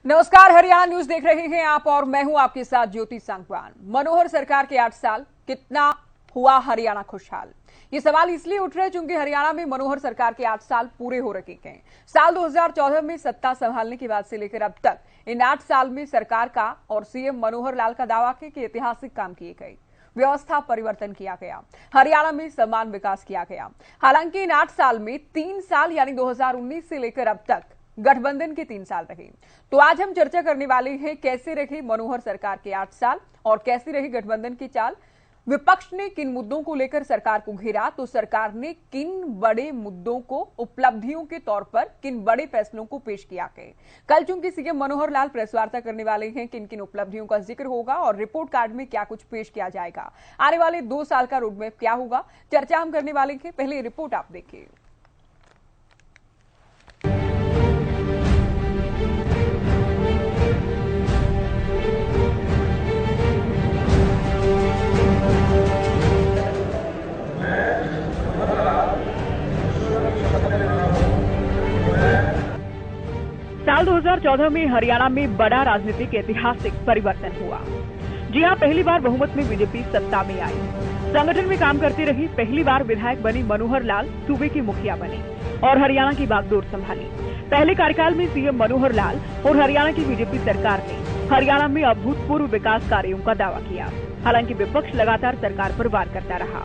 नमस्कार, हरियाणा न्यूज देख रहे हैं आप और मैं हूं आपके साथ ज्योति सांगवान। मनोहर सरकार के 8 साल, कितना हुआ हरियाणा खुशहाल? ये सवाल इसलिए उठ रहे हैं क्योंकि हरियाणा में मनोहर सरकार के 8 साल पूरे हो रखे हैं। साल 2014 में सत्ता संभालने के बाद से लेकर अब तक इन 8 साल में सरकार का और सीएम मनोहर लाल का दावा है कि ऐतिहासिक काम किए गए, व्यवस्था परिवर्तन किया गया, हरियाणा में समान विकास किया गया। हालांकि इन 8 साल में 3 साल यानी 2019 से लेकर अब तक गठबंधन के 3 साल रहे। तो आज हम चर्चा करने वाले हैं कैसे रहे मनोहर सरकार के 8 साल और कैसी रही गठबंधन की चाल। विपक्ष ने किन मुद्दों को लेकर सरकार को घेरा, तो सरकार ने किन बड़े मुद्दों को उपलब्धियों के तौर पर किन बड़े फैसलों को पेश किया है। कल चूंकि सीएम मनोहर लाल प्रेस वार्ता करने वाले हैं, किन किन उपलब्धियों का जिक्र होगा और रिपोर्ट कार्ड में क्या कुछ पेश किया जाएगा, आने वाले 2 साल का रोडमैप क्या होगा, चर्चा हम करने वाले हैं। पहले रिपोर्ट आप देखिए। साल 2014 में हरियाणा में बड़ा राजनीतिक ऐतिहासिक परिवर्तन हुआ। जी हां, पहली बार बहुमत में बीजेपी सत्ता में आई। संगठन में काम करती रही पहली बार विधायक बनी मनोहर लाल सूबे की मुखिया बने और हरियाणा की बागडोर संभाली। पहले कार्यकाल में सीएम मनोहर लाल और हरियाणा की बीजेपी सरकार ने हरियाणा में अभूतपूर्व विकास कार्यों का दावा किया। हालांकि विपक्ष लगातार सरकार पर वार करता रहा।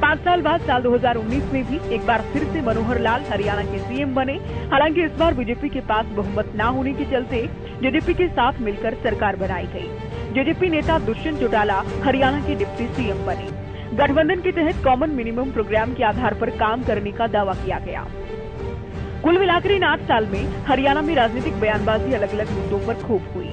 5 साल बाद साल 2019 में भी एक बार फिर से मनोहर लाल हरियाणा के सीएम बने। हालांकि इस बार बीजेपी के पास बहुमत न होने के चलते जेजेपी के साथ मिलकर सरकार बनाई गई। जेजेपी नेता दुष्यंत चौटाला हरियाणा के डिप्टी सीएम बने। गठबंधन के तहत कॉमन मिनिमम प्रोग्राम के आधार पर काम करने का दावा किया गया। कुल मिलाकर इन 8 साल में हरियाणा में राजनीतिक बयानबाजी अलग अलग मुद्दों पर खूब हुई।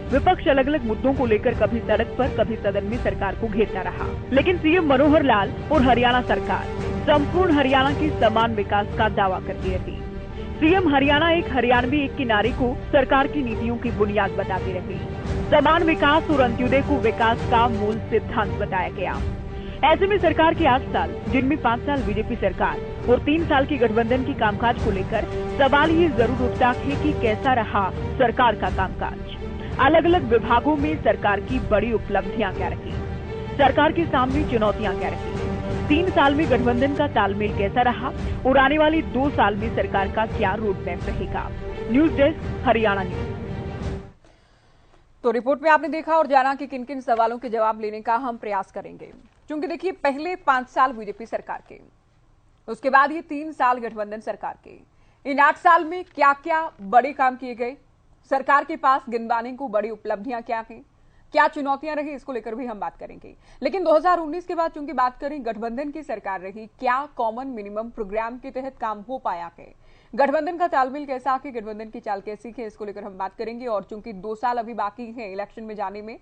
विपक्ष अलग अलग मुद्दों को लेकर कभी सड़क पर कभी सदन में सरकार को घेरता रहा, लेकिन सीएम मनोहर लाल और हरियाणा सरकार संपूर्ण हरियाणा की समान विकास का दावा करती रही। सीएम हरियाणा एक हरियाणवी एक की नारे को सरकार की नीतियों की बुनियाद बताती रही। समान विकास और अंत्योदय को विकास का मूल सिद्धांत बताया गया। ऐसे में सरकार के 8 साल, जिनमें 5 साल बीजेपी सरकार और 3 साल की गठबंधन की कामकाज को लेकर सवाल ये जरूर उठता है कि कैसा रहा सरकार का कामकाज। अलग अलग विभागों में सरकार की बड़ी उपलब्धियां क्या रही, सरकार के सामने चुनौतियां क्या रही, 3 साल में गठबंधन का तालमेल कैसा रहा और आने वाले 2 साल में सरकार का क्या रोडमैप रहेगा। News desk, Haryana news. तो रिपोर्ट में आपने देखा और जाना कि किन किन सवालों के जवाब लेने का हम प्रयास करेंगे। क्योंकि देखिए, पहले 5 साल बीजेपी सरकार के, उसके बाद ये 3 साल गठबंधन सरकार के। इन 8 साल में क्या क्या बड़े काम किए गए, सरकार के पास गिनवाने को बड़ी उपलब्धियां क्या हैं, क्या चुनौतियां रही, इसको लेकर भी हम बात करेंगे। लेकिन 2019 के बाद चूंकि बात करें, गठबंधन की सरकार रही, क्या कॉमन मिनिमम प्रोग्राम के तहत काम हो पाया है, गठबंधन का तालमेल कैसा है, गठबंधन की चाल कैसी है, इसको लेकर हम बात करेंगे। और चूंकि 2 साल अभी बाकी है इलेक्शन में जाने में,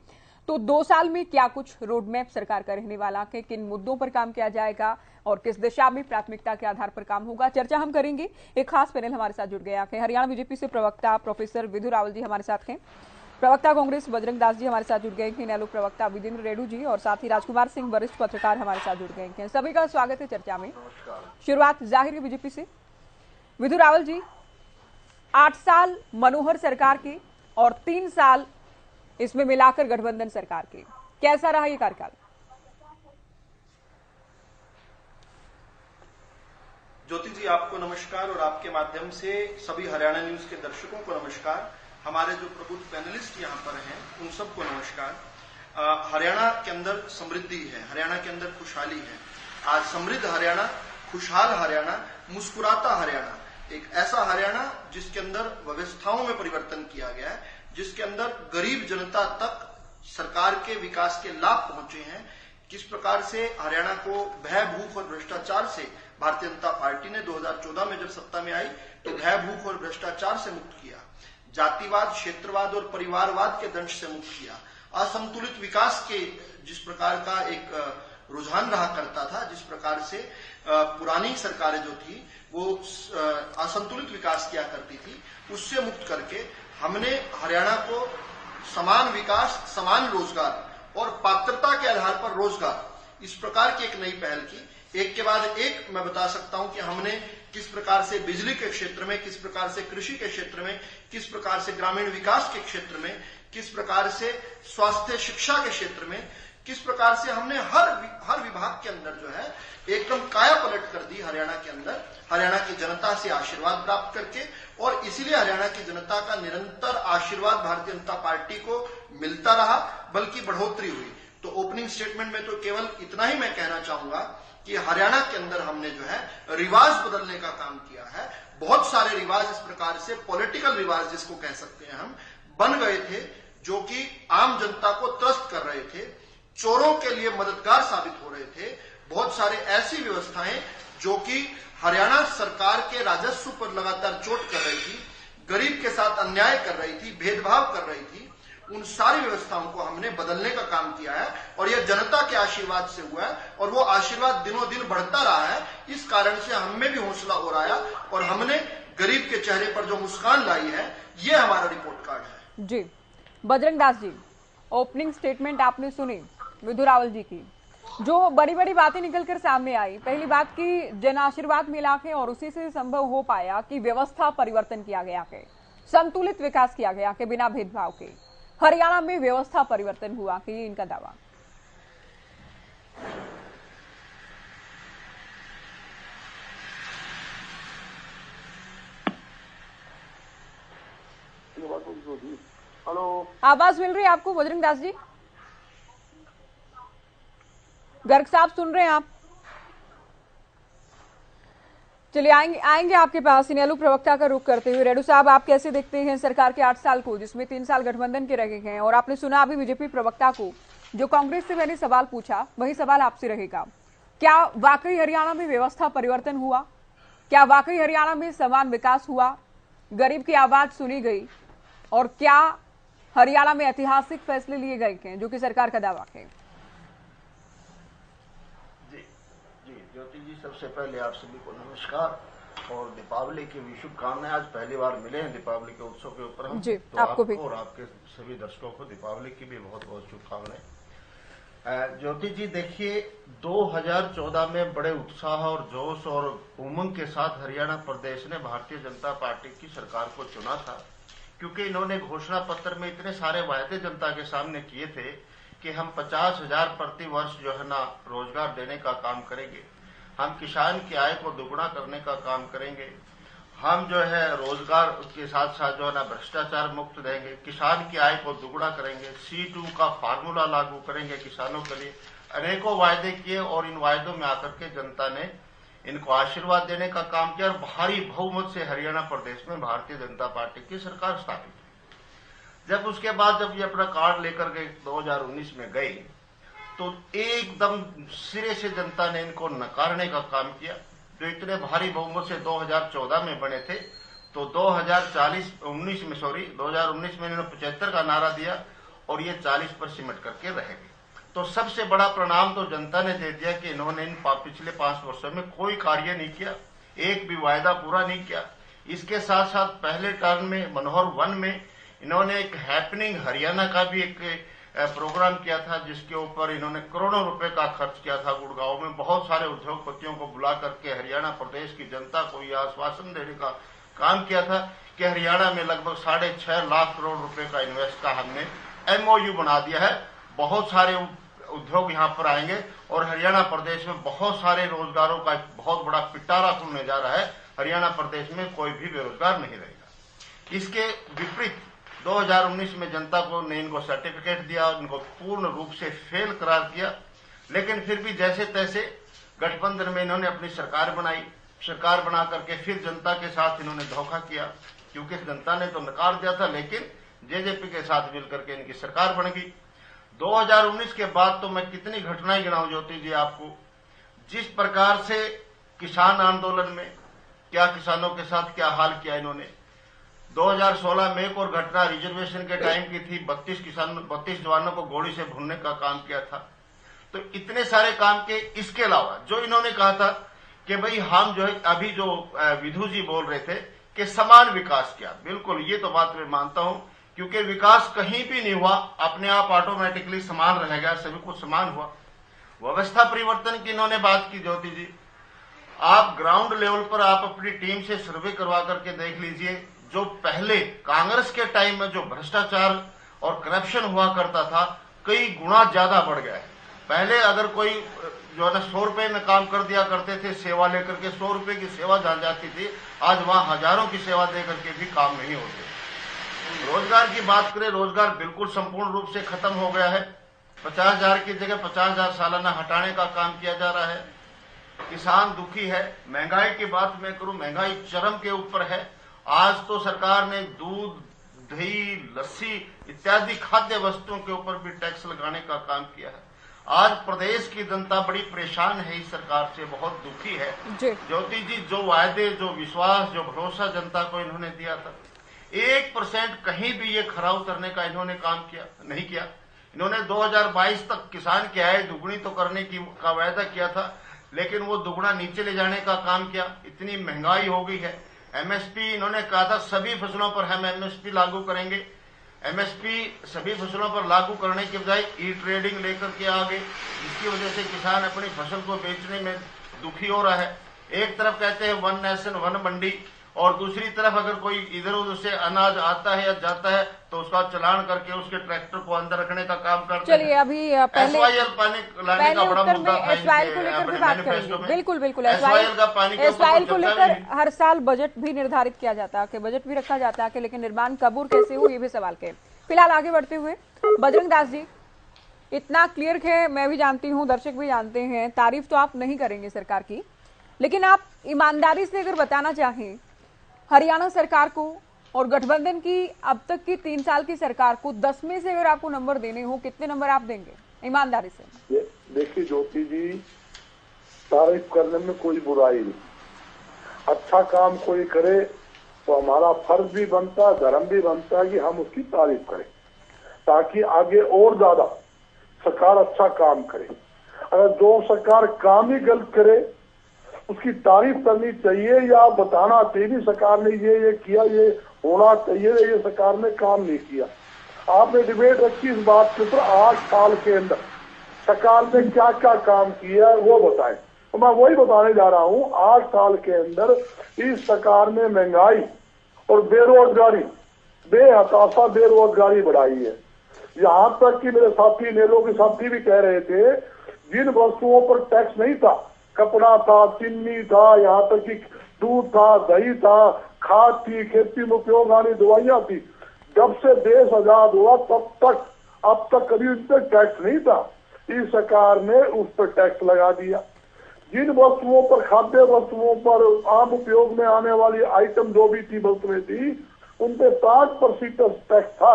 तो 2 साल में क्या कुछ रोडमैप सरकार का रहने वाला है, किन मुद्दों पर काम किया जाएगा और किस दिशा में प्राथमिकता के आधार पर काम होगा, चर्चा हम करेंगे। एक खास पैनल हमारे साथ जुड़ गया है। हरियाणा बीजेपी से प्रवक्ता प्रोफेसर विधु रावल जी हमारे साथ हैं, प्रवक्ता कांग्रेस बजरंग दास जी हमारे साथ जुड़ गए हैं, नैलो प्रवक्ता विजेंद्र रेड्डू जी और साथ ही राजकुमार सिंह वरिष्ठ पत्रकार हमारे साथ जुड़ गए हैं। सभी का स्वागत है चर्चा में। शुरुआत जाहिर है बीजेपी से। विधु रावल जी, 8 साल मनोहर सरकार के और 3 साल इसमें मिलाकर गठबंधन सरकार के, कैसा रहा ये कार्यकाल? ज्योति जी, आपको नमस्कार और आपके माध्यम से सभी हरियाणा न्यूज के दर्शकों को नमस्कार। हमारे जो प्रबुद्ध पैनलिस्ट यहाँ पर हैं उन सबको नमस्कार। हरियाणा के अंदर समृद्धि है, हरियाणा के अंदर खुशहाली है। आज समृद्ध हरियाणा, खुशहाल हरियाणा, मुस्कुराता हरियाणा, एक ऐसा हरियाणा जिसके अंदर व्यवस्थाओं में परिवर्तन किया गया है, जिसके अंदर गरीब जनता तक सरकार के विकास के लाभ पहुंचे हैं। किस प्रकार से हरियाणा को भय, भूख और भ्रष्टाचार से भारतीय जनता पार्टी ने 2014 में जब सत्ता में आई तो भय, भूख और भ्रष्टाचार से मुक्त किया, जातिवाद, क्षेत्रवाद और परिवारवाद के दंश से मुक्त किया, असंतुलित विकास के जिस प्रकार का एक रुझान रहा करता था, जिस प्रकार से पुरानी सरकारें जो थी वो असंतुलित विकास किया करती थी, उससे मुक्त करके हमने हरियाणा को समान विकास, समान रोजगार और पात्रता के आधार पर रोजगार, इस प्रकार की एक नई पहल की। एक के बाद एक मैं बता सकता हूं कि हमने किस प्रकार से बिजली के क्षेत्र में, किस प्रकार से कृषि के क्षेत्र में, किस प्रकार से ग्रामीण विकास के क्षेत्र में, किस प्रकार से स्वास्थ्य शिक्षा के क्षेत्र में, किस प्रकार से हमने हर विभाग के अंदर जो है एकदम काया पलट कर दी हरियाणा के अंदर, हरियाणा की जनता से आशीर्वाद प्राप्त करके। और इसीलिए हरियाणा की जनता का निरंतर आशीर्वाद भारतीय जनता पार्टी को मिलता रहा, बल्कि बढ़ोतरी हुई। तो ओपनिंग स्टेटमेंट में तो केवल इतना ही मैं कहना चाहूंगा कि हरियाणा के अंदर हमने जो है रिवाज बदलने का काम किया है। बहुत सारे रिवाज इस प्रकार से पॉलिटिकल रिवाज जिसको कह सकते हैं हम, बन गए थे जो कि आम जनता को त्रस्त कर रहे थे, चोरों के लिए मददगार साबित हो रहे थे। बहुत सारे ऐसी व्यवस्थाएं जो कि हरियाणा सरकार के राजस्व पर लगातार चोट कर रही थी, गरीब के साथ अन्याय कर रही थी, भेदभाव कर रही थी, उन सारी व्यवस्थाओं को हमने बदलने का काम किया है। और यह जनता के आशीर्वाद से हुआ है और वो आशीर्वाद दिनों दिन बढ़ता रहा है। इस कारण से हमें भी हौसला हो रहा है और हमने गरीब के चेहरे पर जो मुस्कान लाई है, ये हमारा रिपोर्ट कार्ड है। जी बजरंग दास जी, ओपनिंग स्टेटमेंट आपने सुनी विधु रावल जी की, जो बड़ी बड़ी बातें निकलकर सामने आई। पहली बात की जन आशीर्वाद मिला के और उसी से संभव हो पाया कि व्यवस्था परिवर्तन किया गया के, संतुलित विकास किया गया के, बिना भेदभाव के हरियाणा में व्यवस्था परिवर्तन हुआ कि ये इनका दावा। हेलो, आवाज मिल रही है आपको बजरंग दास जी? गर्ग साहब सुन रहे हैं आप? चलिए आएंगे आपके पास। इनेलो प्रवक्ता का रुख करते हुए रेडू साहब, आप कैसे देखते हैं सरकार के 8 साल को, जिसमें 3 साल गठबंधन के रहे हैं? और आपने सुना अभी बीजेपी प्रवक्ता को, जो कांग्रेस से मैंने सवाल पूछा वही सवाल आपसे रहेगा। क्या वाकई हरियाणा में व्यवस्था परिवर्तन हुआ? क्या वाकई हरियाणा में समान विकास हुआ? गरीब की आवाज सुनी गई? और क्या हरियाणा में ऐतिहासिक फैसले लिए गए हैं जो कि सरकार का दावा है? ज्योति जी, सबसे पहले आप सभी को नमस्कार और दीपावली की भी शुभकामनाएं। आज पहली बार मिले हैं दीपावली के उत्सव के ऊपर हम जी, तो आपको भी और आपके सभी दर्शकों को दीपावली की भी बहुत बहुत शुभकामनाएं। ज्योति जी देखिए, 2014 में बड़े उत्साह और जोश और उमंग के साथ हरियाणा प्रदेश ने भारतीय जनता पार्टी की सरकार को चुना था, क्योंकि इन्होंने घोषणा पत्र में इतने सारे वायदे जनता के सामने किए थे कि हम 50,000 प्रति वर्ष जो है ना रोजगार देने का काम करेंगे, हम किसान की आय को दुगुना करने का काम करेंगे, हम जो है रोजगार के साथ साथ जो है ना भ्रष्टाचार मुक्त देंगे, किसान की आय को दुगुना करेंगे, C2 का फार्मूला लागू करेंगे किसानों के लिए। अनेकों वायदे किए और इन वायदों में आकर के जनता ने इनको आशीर्वाद देने का काम किया और भारी बहुमत से हरियाणा प्रदेश में भारतीय जनता पार्टी की सरकार स्थापित हुई। जब उसके बाद जब ये अपना कार्ड लेकर के 2019 में गई तो एकदम सिरे से जनता ने इनको नकारने का काम किया। जो इतने भारी बहुमत से 2014 में बने थे तो 2019 में इन्होंने 75 का नारा दिया और ये 40 पर सिमट करके रह गए। तो सबसे बड़ा परिणाम तो जनता ने दे दिया कि इन्होंने इन पिछले 5 वर्षों में कोई कार्य नहीं किया, एक भी वायदा पूरा नहीं किया। इसके साथ साथ पहले टर्म में मनोहर वन में इन्होंने एक हैपनिंग हरियाणा का भी एक प्रोग्राम किया था, जिसके ऊपर इन्होंने करोड़ों रुपए का खर्च किया था। गुड़गांव में बहुत सारे उद्योगपतियों को बुला करके हरियाणा प्रदेश की जनता को यह आश्वासन देने का काम किया था कि हरियाणा में लगभग 6.5 लाख करोड़ रुपए का इन्वेस्ट का हमने MOU बना दिया है। बहुत सारे उद्योग यहाँ पर आएंगे और हरियाणा प्रदेश में बहुत सारे रोजगारों का बहुत बड़ा पिटारा खुलने जा रहा है। हरियाणा प्रदेश में कोई भी बेरोजगार नहीं रहेगा। इसके विपरीत 2019 में जनता को ने इनको सर्टिफिकेट दिया, इनको पूर्ण रूप से फेल करार दिया, लेकिन फिर भी जैसे तैसे गठबंधन में इन्होंने अपनी सरकार बनाई। सरकार बना करके फिर जनता के साथ इन्होंने धोखा किया, क्योंकि जनता ने तो नकार दिया था, लेकिन जेजेपी के साथ मिलकर के इनकी सरकार बन गई। 2019 के बाद तो मैं कितनी घटनाएं गिनाऊं ज्योति जी आपको। जिस प्रकार से किसान आंदोलन में क्या किसानों के साथ क्या हाल किया इन्होंने। 2016 में एक और घटना रिजर्वेशन के टाइम की थी, 32 जवानों को गोली से भूनने का काम किया था। तो इतने सारे काम के, इसके अलावा जो इन्होंने कहा था कि भाई हम जो है, अभी जो विधु जी बोल रहे थे कि समान विकास किया, बिल्कुल ये तो बात मैं मानता हूं, क्योंकि विकास कहीं भी नहीं हुआ, अपने आप ऑटोमेटिकली समान रह गया, सभी कुछ समान हुआ। व्यवस्था परिवर्तन की इन्होंने बात की ज्योति जी। आप ग्राउंड लेवल पर आप अपनी टीम से सर्वे करवा करके देख लीजिए, जो पहले कांग्रेस के टाइम में जो भ्रष्टाचार और करप्शन हुआ करता था, कई गुना ज्यादा बढ़ गया है। पहले अगर कोई जो है ना 100 रुपए में काम कर दिया करते थे, सेवा लेकर के 100 रुपए की सेवा जान जाती थी, आज वहां हजारों की सेवा दे करके भी काम नहीं होते। रोजगार की बात करें, रोजगार बिल्कुल संपूर्ण रूप से खत्म हो गया है। 50,000 की जगह 50,000 सालाना हटाने का काम किया जा रहा है। किसान दुखी है। महंगाई की बात मैं करूं, महंगाई चरम के ऊपर है। आज तो सरकार ने दूध, दही, लस्सी इत्यादि खाद्य वस्तुओं के ऊपर भी टैक्स लगाने का काम किया है। आज प्रदेश की जनता बड़ी परेशान है, इस सरकार से बहुत दुखी है। ज्योति जी, जो वायदे, जो विश्वास, जो भरोसा जनता को इन्होंने दिया था, 1% कहीं भी ये खरा उतरने का इन्होंने काम किया नहीं किया। इन्होंने 2022 तक किसान की आय दुगुनी तो करने का वायदा किया था, लेकिन वो दुगुना नीचे ले जाने का काम किया। इतनी महंगाई हो गई है। एमएसपी इन्होंने कहा था सभी फसलों पर हम एमएसपी लागू करेंगे। एमएसपी सभी फसलों पर लागू करने के बजाय ई ट्रेडिंग लेकर के आ गए, जिसकी वजह से किसान अपनी फसल को बेचने में दुखी हो रहा है। एक तरफ कहते हैं वन नेशन वन मंडी, और दूसरी तरफ अगर कोई इधर उधर से अनाज आता है या जाता है तो उसका चलान करके उसके ट्रैक्टर को अंदर रखने का काम करते हैं। चलिए अभी पहले एसवाईएल पानी लाने का बड़ा मुद्दा था। एसवाईएल को लेकर भी बात करेंगे। बिल्कुल बिल्कुल, एसवाईएल का पानी एसवाईएल को लेकर हर साल बजट भी निर्धारित किया जाता है, बजट भी रखा जाता है, लेकिन निर्माण कबूर कैसे हो ये भी सवाल के। फिलहाल आगे बढ़ते हुए बजरंग दास जी, इतना क्लियर है, मैं भी जानती हूँ, दर्शक भी जानते हैं, तारीफ तो आप नहीं करेंगे सरकार की, लेकिन आप ईमानदारी से अगर बताना चाहें हरियाणा सरकार को और गठबंधन की अब तक की 3 साल की सरकार को 10 में से अगर आपको नंबर देने हो, कितने नंबर आप देंगे ईमानदारी से? देखिए ज्योति जी, तारीफ करने में कोई बुराई नहीं। अच्छा काम कोई करे तो हमारा फर्ज भी बनता है, धर्म भी बनता है कि हम उसकी तारीफ करें, ताकि आगे और ज्यादा सरकार अच्छा काम करे। अगर जो सरकार काम ही गलत करे उसकी तारीफ करनी चाहिए, या बताना चाहिए सरकार ने ये किया, ये होना चाहिए, ये सरकार ने काम नहीं किया। आपने डिबेट रखी इस बात के ऊपर, 8 साल के अंदर सरकार ने क्या क्या काम किया है वो बताएं। तो मैं वही बताने जा रहा हूँ, 8 साल के अंदर इस सरकार ने महंगाई और बेरोजगारी, बेहताशा बेरोजगारी बढ़ाई है। यहाँ तक कि मेरे साथी नेलो के साथी भी कह रहे थे, जिन वस्तुओं पर टैक्स नहीं था, कपड़ा था, चीनी था, यहाँ तक कि दूध था, दही था, खाद थी, खेती में उपयोग आनी दवाइयाँ थी, जब से देश आजाद हुआ तब तक अब तक कभी उन पर टैक्स नहीं था। इस सरकार ने उस पर टैक्स लगा दिया। जिन वस्तुओं पर, खाद्य वस्तुओं पर, आम उपयोग में आने वाली आइटम जो भी थी वस्तुएं थी, उन पे 5% टैक्स था।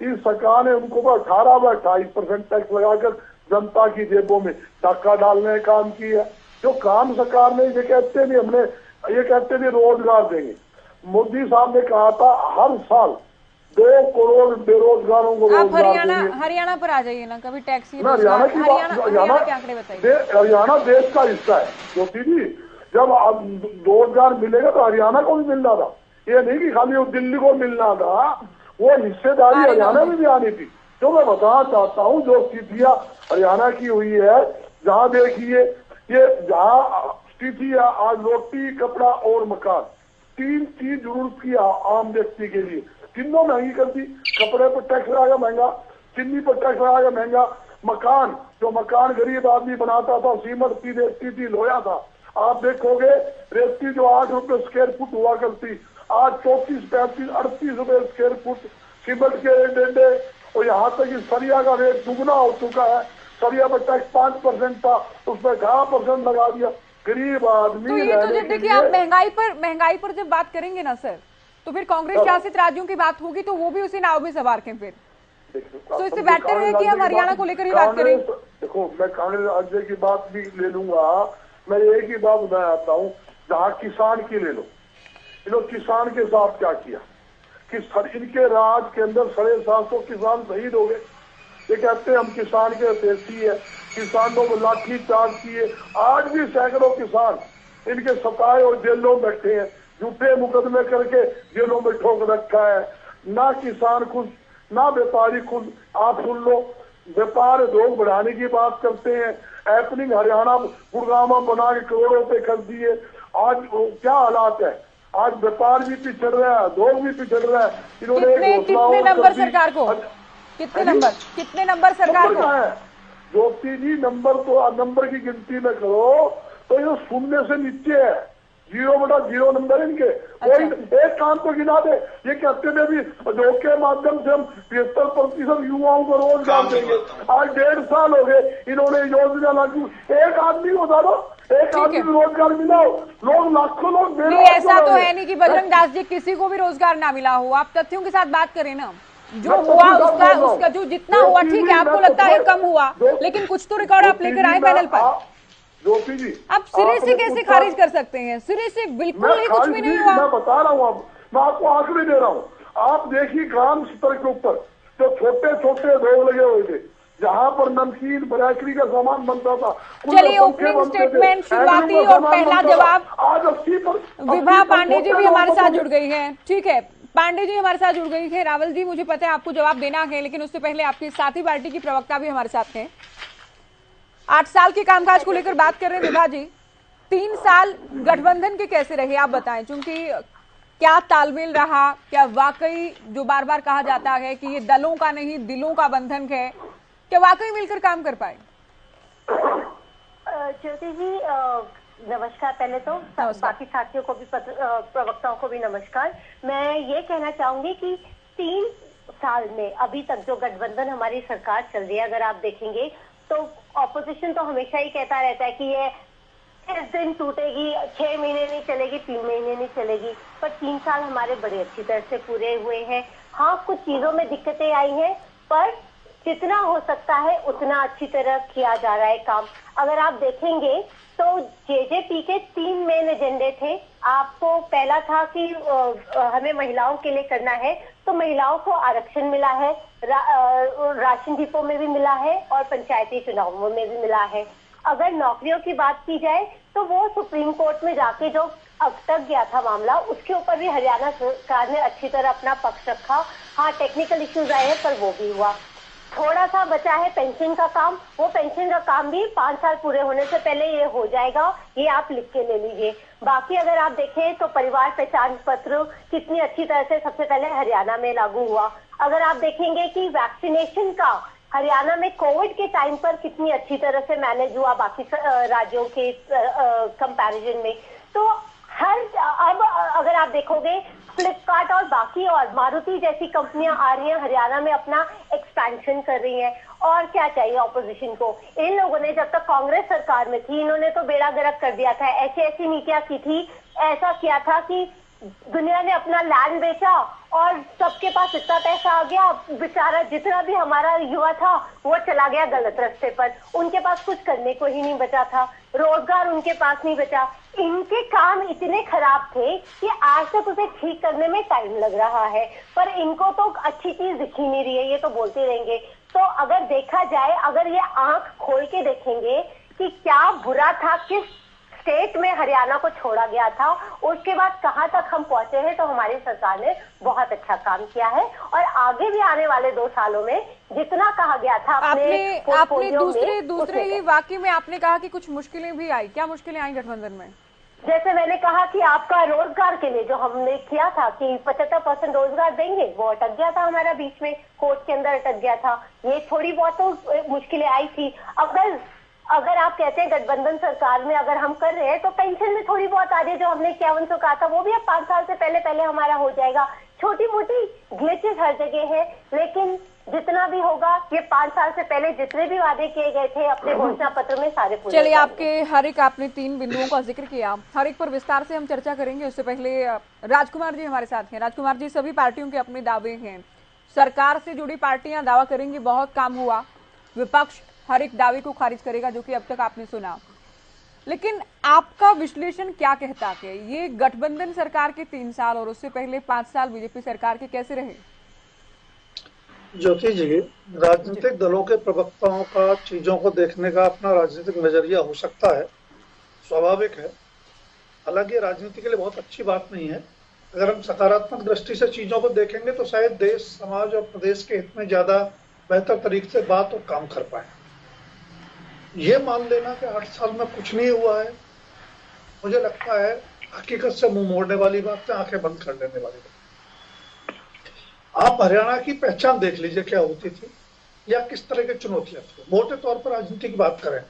इस सरकार ने उनको 18 व 28% टैक्स लगाकर जनता की जेबों में धक्का डालने का काम किया। जो काम सरकार ने, ये कहते नहीं हमने, ये कहते नहीं रोजगार देंगे। मोदी साहब ने कहा था हर साल 2 करोड़ बेरोजगारों को रोजगार देंगे। हरियाणा पर आ जाइए ना, कभी टैक्स हरियाणा की हरियाणा देश का हिस्सा है ज्योति जी। जब रोजगार मिलेगा तो हरियाणा को भी मिलना था, ये नहीं कि खाली दिल्ली को मिलना था, वो हिस्सेदारी हरियाणा में भी आनी थी। जो मैं बताना चाहता हूँ, जो स्थितियां हरियाणा की हुई है, जहाँ देखिए ये जहाँ स्थिति है आज, रोटी, कपड़ा और मकान, 3 चीज जरूरत की आम व्यक्ति के लिए, तीनों महंगी कर दी। कपड़े पर टैक्स लगाया महंगा, चीनी पर टैक्स लगाया महंगा, मकान, जो मकान गरीब आदमी बनाता था, सीमेंट की रेती थी, लोया था, आप देखोगे रेती जो 8 रुपए स्क्वायर फुट हुआ करती, आज 34, 35, 38 रुपए स्क्वायर फुट सीमेंट के डेंडे, और यहाँ तक कि सरिया का रेट दुगना हो चुका है। सरिया पर टैक्स 5% था, उसमें 18% लगा दिया। गरीब आदमी, तो ये तो जब देखिए आप महंगाई पर जब बात करेंगे ना सर, तो फिर कांग्रेस शासित राज्यों की बात होगी तो वो भी उसी नाव में सवार के फिर, तो इससे बेहतर है कि हम हरियाणा को लेकर ही बात करें। देखो, मैं कांग्रेस राज्य की बात भी ले लूंगा, मैं एक ही बात बताया आता हूँ, जहाँ किसान की ले लो, इन्होंने किसान के साथ क्या किया कि इनके राज के अंदर 750 किसान शहीद हो गए। ये कहते हैं हम किसान के देशी है, किसानों को लाठी चार्ज किए, आज भी सैकड़ों किसान इनके सताए और जेलों में बैठे हैं, झूठे मुकदमे करके जेलों में ठोक रखा है। ना किसान खुश, ना व्यापारी खुश। आप सुन लो, व्यापार उद्योग बढ़ाने की बात करते हैं। एपनिंग हरियाणा गुड़गांव में बना के करोड़ों रुपए कर दिए। आज क्या हालात है, आज व्यापार भी पिछड़ रहा है, उद्योग भी पिछड़ रहा है। इन्होंने कितने नंबर सरकार को, कितने नंबर सरकार को है ज्योति जी? नंबर की गिनती में करो तो ये शून्य से नीचे है, 0/0 नंबर इनके। कोई एक काम तो गिना दे। ये कहते थे भी उद्योग के माध्यम से हम 75% युवाओं को रोजगार देंगे। आज 1.5 साल हो गए इन्होंने योजना लागू, एक आदमी को बता दो, एक आदमी को रोजगार मिला हो? लोग लाखों लोग नहीं, ऐसा तो है नहीं कि बजरंग दास जी किसी को भी रोजगार ना मिला हो। आप तत्यों के साथ बात करें ना, जो हुआ उसका जो जितना हुआ ठीक है, आपको लगता है कम हुआ, लेकिन कुछ तो रिकॉर्ड आप लेकर आए पैनल पर। ज्योति जी आप सिरे से कैसे खारिज कर सकते हैं? सिरे से बिल्कुल ही कुछ भी नहीं हुआ। मैं बता रहा हूँ, अब मैं आपको आंकड़े दे रहा हूँ। आप देखिए ग्राम स्तर के ऊपर जो छोटे छोटे उद्योग लगे हुए थे, जहाँ पर नमकीन बेकरी का सामान बनता था। चलिए, ओपनिंग स्टेटमेंट, शुरुआती और पहला जवाब आज 80%। विभा पांडे जी भी हमारे साथ जुड़ गई है। ठीक है, पांडे जी हमारे साथ जुड़ गई है। रावल जी, मुझे पता है आपको जवाब देना है, लेकिन उससे पहले आपकी साथी पार्टी की प्रवक्ता भी हमारे साथ हैं। 8 साल के कामकाज को लेकर बात कर रहे हैं विभा जी। 3 साल गठबंधन के कैसे रहे आप बताएं, क्योंकि क्या तालमेल रहा? क्या वाकई जो बार बार कहा जाता है कि ये दलों का नहीं दिलों का बंधन है, क्या वाकई मिलकर काम कर पाए? ज्योति जी नमस्कार। पहले तो बाकी साथियों को भी, प्रवक्ताओं को भी नमस्कार। मैं ये कहना चाहूंगी कि 3 साल में अभी तक जो गठबंधन हमारी सरकार चल रही है, अगर आप देखेंगे तो ऑपोजिशन तो हमेशा ही कहता रहता है कि ये इस दिन टूटेगी, 6 महीने नहीं चलेगी, 3 महीने नहीं चलेगी, पर 3 साल हमारे बड़े अच्छी तरह से पूरे हुए हैं। हाँ, कुछ चीजों में दिक्कतें आई हैं, पर जितना हो सकता है उतना अच्छी तरह किया जा रहा है काम। अगर आप देखेंगे तो जेजेपी के 3 मेन एजेंडे थे। आपको पहला था कि हमें महिलाओं के लिए करना है, तो महिलाओं को आरक्षण मिला है, राशन डिपो में भी मिला है और पंचायती चुनावों में भी मिला है। अगर नौकरियों की बात की जाए तो वो सुप्रीम कोर्ट में जाके जो अटक गया था मामला, उसके ऊपर भी हरियाणा सरकार ने अच्छी तरह अपना पक्ष रखा। हाँ, टेक्निकल इश्यूज आए हैं, पर वो भी हुआ। थोड़ा सा बचा है पेंशन का काम, वो पेंशन का काम भी 5 साल पूरे होने से पहले ये हो जाएगा, ये आप लिख के ले लीजिए। बाकी अगर आप देखें तो परिवार पहचान पत्र कितनी अच्छी तरह से सबसे पहले हरियाणा में लागू हुआ। अगर आप देखेंगे कि वैक्सीनेशन का हरियाणा में कोविड के टाइम पर कितनी अच्छी तरह से मैनेज हुआ बाकी राज्यों के कंपैरिजन में, तो अब अगर आप देखोगे फ्लिपकार्ट और बाकी और मारुति जैसी कंपनियां आ रही हैं हरियाणा में, अपना एक्सपेंशन कर रही हैं। और क्या चाहिए ऑपोजिशन को? इन लोगों ने जब तक कांग्रेस सरकार में थी, इन्होंने तो बेड़ा गर्क कर दिया था। ऐसी नीतियां की थी, ऐसा किया था कि दुनिया ने अपना लैंड बेचा और सबके पास इतना पैसा आ गया, बेचारा जितना भी हमारा युवा था वो चला गया गलत रास्ते पर। उनके पास कुछ करने को ही नहीं बचा था, रोजगार उनके पास नहीं बचा। इनके काम इतने खराब थे कि आज तक उसे ठीक करने में टाइम लग रहा है, पर इनको तो अच्छी चीज दिख ही नहीं रही है, ये तो बोलते रहेंगे। तो अगर देखा जाए, अगर ये आंख खोल के देखेंगे कि क्या बुरा था, किस स्टेट में हरियाणा को छोड़ा गया था, उसके बाद कहां तक हम पहुंचे हैं, तो हमारी सरकार ने बहुत अच्छा काम किया है। और आगे भी आने वाले 2 सालों में जितना कहा गया था आपने दूसरे ही वाकई में आपने कहा कि कुछ मुश्किलें भी आई। क्या मुश्किलें आई गठबंधन में? जैसे मैंने कहा कि आपका रोजगार के लिए जो हमने किया था कि 75% रोजगार देंगे, वो अटक गया था हमारा, बीच में कोर्ट के अंदर अटक गया था। ये थोड़ी बहुत तो मुश्किलें आई थी। अगर आप कहते हैं गठबंधन सरकार में अगर हम कर रहे हैं, तो पेंशन में थोड़ी बहुत आ रही है, जो हमने 5100 कहा था वो भी अब 5 साल से पहले हमारा हो जाएगा। छोटी मोटी ग्लिचेस हर जगह है, लेकिन जितना भी होगा ये 5 साल से पहले जितने भी वादे किए गए थे अपने घोषणा पत्र में सारे पूरे। चलिए, आपने 3 बिंदुओं का जिक्र किया, हर एक पर विस्तार से हम चर्चा करेंगे। उससे पहले राजकुमार जी हमारे साथ हैं। राजकुमार जी, सभी पार्टियों के अपने दावे हैं, सरकार से जुड़ी पार्टियां दावा करेंगी बहुत काम हुआ, विपक्ष हर एक दावे को खारिज करेगा, जो कि अब तक आपने सुना। लेकिन आपका विश्लेषण क्या कहता है, ये गठबंधन सरकार के 3 साल और उससे पहले 5 साल बीजेपी सरकार के कैसे रहे? ज्योति जी, राजनीतिक दलों के प्रवक्ताओं का चीजों को देखने का अपना राजनीतिक नजरिया हो सकता है, स्वाभाविक है। हालांकि राजनीति के लिए बहुत अच्छी बात नहीं है। अगर हम सकारात्मक दृष्टि से चीजों को देखेंगे तो शायद देश, समाज और प्रदेश के हित में ज्यादा बेहतर तरीके से बात और काम कर पाए। ये मान लेना कि 8 साल में कुछ नहीं हुआ है, मुझे लगता है हकीकत से मुंह मोड़ने वाली बात है, आंखें बंद कर लेने वाली बात। आप हरियाणा की पहचान देख लीजिए क्या होती थी या किस तरह की चुनौतियां थी। मोटे तौर पर राजनीति की बात करें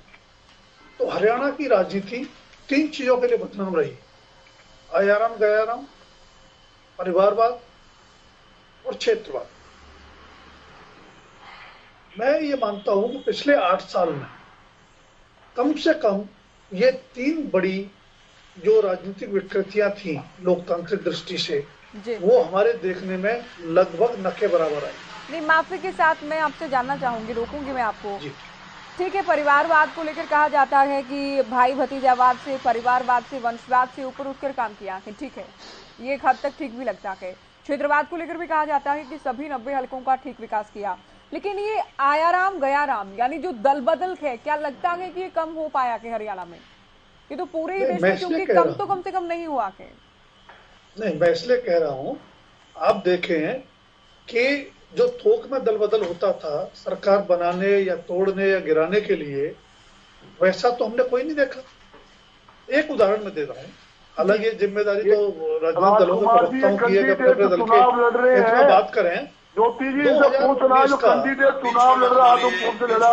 तो हरियाणा की राजनीति 3 चीजों के लिए बदनाम रही: आयाराम गयाराम, परिवारवाद और क्षेत्रवाद। मैं ये मानता हूं कि पिछले 8 साल में कम से कम ये 3 बड़ी जो राजनीतिक विकृतियां थी लोकतांत्रिक दृष्टि से, वो हमारे देखने में लगभग न के बराबर आई। नहीं, माफी के साथ मैं आपसे जानना चाहूंगी, रोकूंगी मैं आपको। ठीक है, परिवारवाद को लेकर कहा जाता है कि भाई भतीजावाद से, परिवारवाद से, वंशवाद से ऊपर उठकर काम किया है, ठीक है, ये एक हद तक ठीक भी लगता है। क्षेत्रवाद को लेकर भी कहा जाता है कि सभी 90 हलकों का ठीक विकास किया, लेकिन ये आयाराम गयाराम यानी जो दल बदल है, क्या लगता है कि ये कम हो पाया कि हरियाणा में? ये तो पूरे ही देश में क्योंकि कम से कम नहीं हुआ के। नहीं, मैं इसलिए कह रहा हूं, आप देखें कि जो थोक में दल बदल होता था सरकार बनाने या तोड़ने या गिराने के लिए, वैसा तो हमने कोई नहीं देखा। एक उदाहरण मैं दे रहा हूँ, हालांकि ये जिम्मेदारी तो राजनीतिक दलों के प्रवक्ताओं की है कि अपने अपने दल के बात करें। ज्योति जी से पूछना, जो कैंडिडेट चुनाव लड़ रहा तो कौन से लड़ा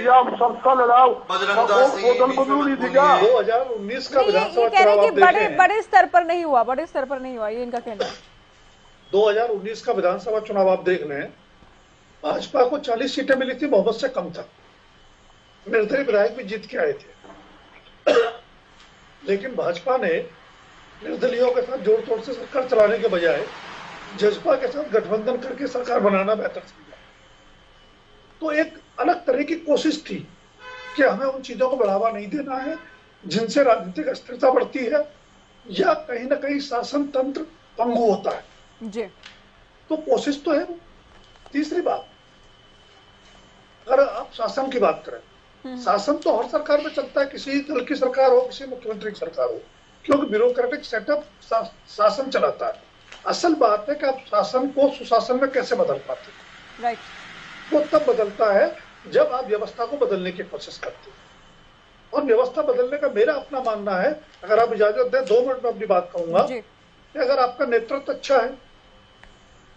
या संस्था लड़ा, बदल बदलू नहीं थी क्या? 2019 का विधानसभा चुनाव आप देखें, बड़े स्तर पर नहीं हुआ, बड़े स्तर पर नहीं हुआ, ये इनका कहना है। 2019 का विधानसभा चुनाव आप देख लें, भाजपा को 40 सीटें मिली थी, बहुमत से कम था, निर्दलीय विधायक भी जीत के आए थे। लेकिन भाजपा ने निर्दलीयों के साथ जोड़ तोड़ से सरकार चलाने के बजाय जजपा के साथ गठबंधन करके सरकार बनाना बेहतर समझा। तो एक अलग तरह की कोशिश थी कि हमें उन चीजों को बढ़ावा नहीं देना है जिनसे राजनीतिक अस्थिरता बढ़ती है या कहीं ना कहीं शासन तंत्र पंगु होता है जी। तो कोशिश तो है। तीसरी बात, अगर आप शासन की बात करें, शासन तो हर सरकार में चलता है, किसी दल की सरकार हो, किसी मुख्यमंत्री की सरकार हो, क्योंकि ब्यूरोक्रेटिक सेटअप शासन चलाता है। असल बात है कि आप शासन को सुशासन में कैसे बदल पाते हैं। राइट। वो तब बदलता है जब आप व्यवस्था को बदलने की कोशिश करते हैं। और व्यवस्था बदलने का मेरा अपना मानना है, अगर आप इजाजत दें 2 मिनट में अपनी बात कहूंगा, कि अगर आपका नेतृत्व अच्छा है,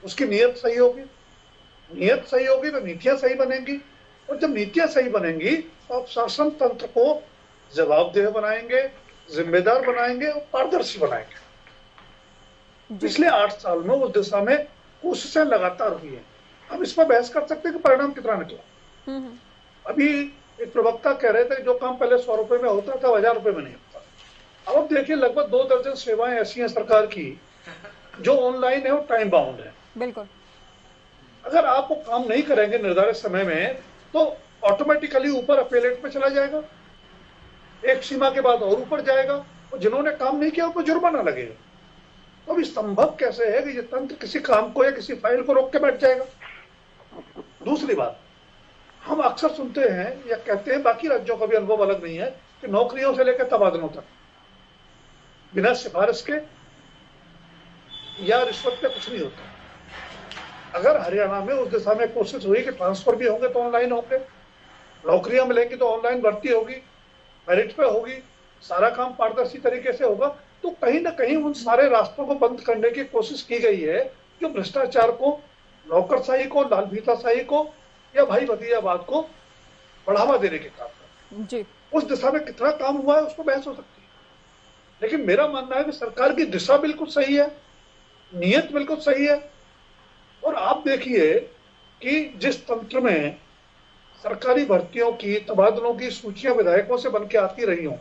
उसकी नीयत सही होगी, नीयत सही होगी तो नीतियां सही बनेंगी, और जब नीतियां सही बनेंगी तो आप शासन तंत्र को जवाबदेह बनाएंगे, जिम्मेदार बनाएंगे और पारदर्शी बनाएंगे। पिछले 8 साल में उस दिशा में कोशिशें लगातार हुई हैं। हम इस पर बहस कर सकते हैं कि परिणाम कितना निकला। अभी एक प्रवक्ता कह रहे थे जो काम पहले 100 रुपए में होता था 1000 रुपए में नहीं होता। अब देखिए लगभग 2 दर्जन सेवाएं ऐसी हैं सरकार की जो ऑनलाइन है और टाइम बाउंड है। बिल्कुल। अगर आप वो काम नहीं करेंगे निर्धारित समय में तो ऑटोमेटिकली ऊपर अपीलेट पे चला जाएगा, एक सीमा के बाद और ऊपर जाएगा, और जिन्होंने काम नहीं किया उनको जुर्माना लगेगा। तो अभी संभव कैसे है कि ये तंत्र किसी काम को या किसी फाइल को रोक के बैठ जाएगा। दूसरी बात, हम अक्सर सुनते हैं या कहते हैं, बाकी राज्यों का भी अनुभव अलग नहीं है, कि नौकरियों से लेकर तबादलों तक बिना सिफारिश के या रिश्वत पे कुछ नहीं होता। अगर हरियाणा में उस दिशा में कोशिश हुई कि ट्रांसफर भी होंगे तो ऑनलाइन होंगे, नौकरियां मिलेंगी तो ऑनलाइन भर्ती होगी, मेरिट पे होगी, सारा काम पारदर्शी तरीके से होगा, तो कहीं ना कहीं उन सारे रास्तों को बंद करने की कोशिश की गई है जो भ्रष्टाचार को, नौकरशाही को, लाल फीताशाही को या भाई भतीजावाद को बढ़ावा देने के काम जी। उस दिशा में कितना काम हुआ है उसको बहस हो सकती है, लेकिन मेरा मानना है कि सरकार की दिशा बिल्कुल सही है, नीयत बिल्कुल सही है। और आप देखिए कि जिस तंत्र में सरकारी भर्तियों की, तबादलों की सूचियां विधायकों से बन के आती रही हों,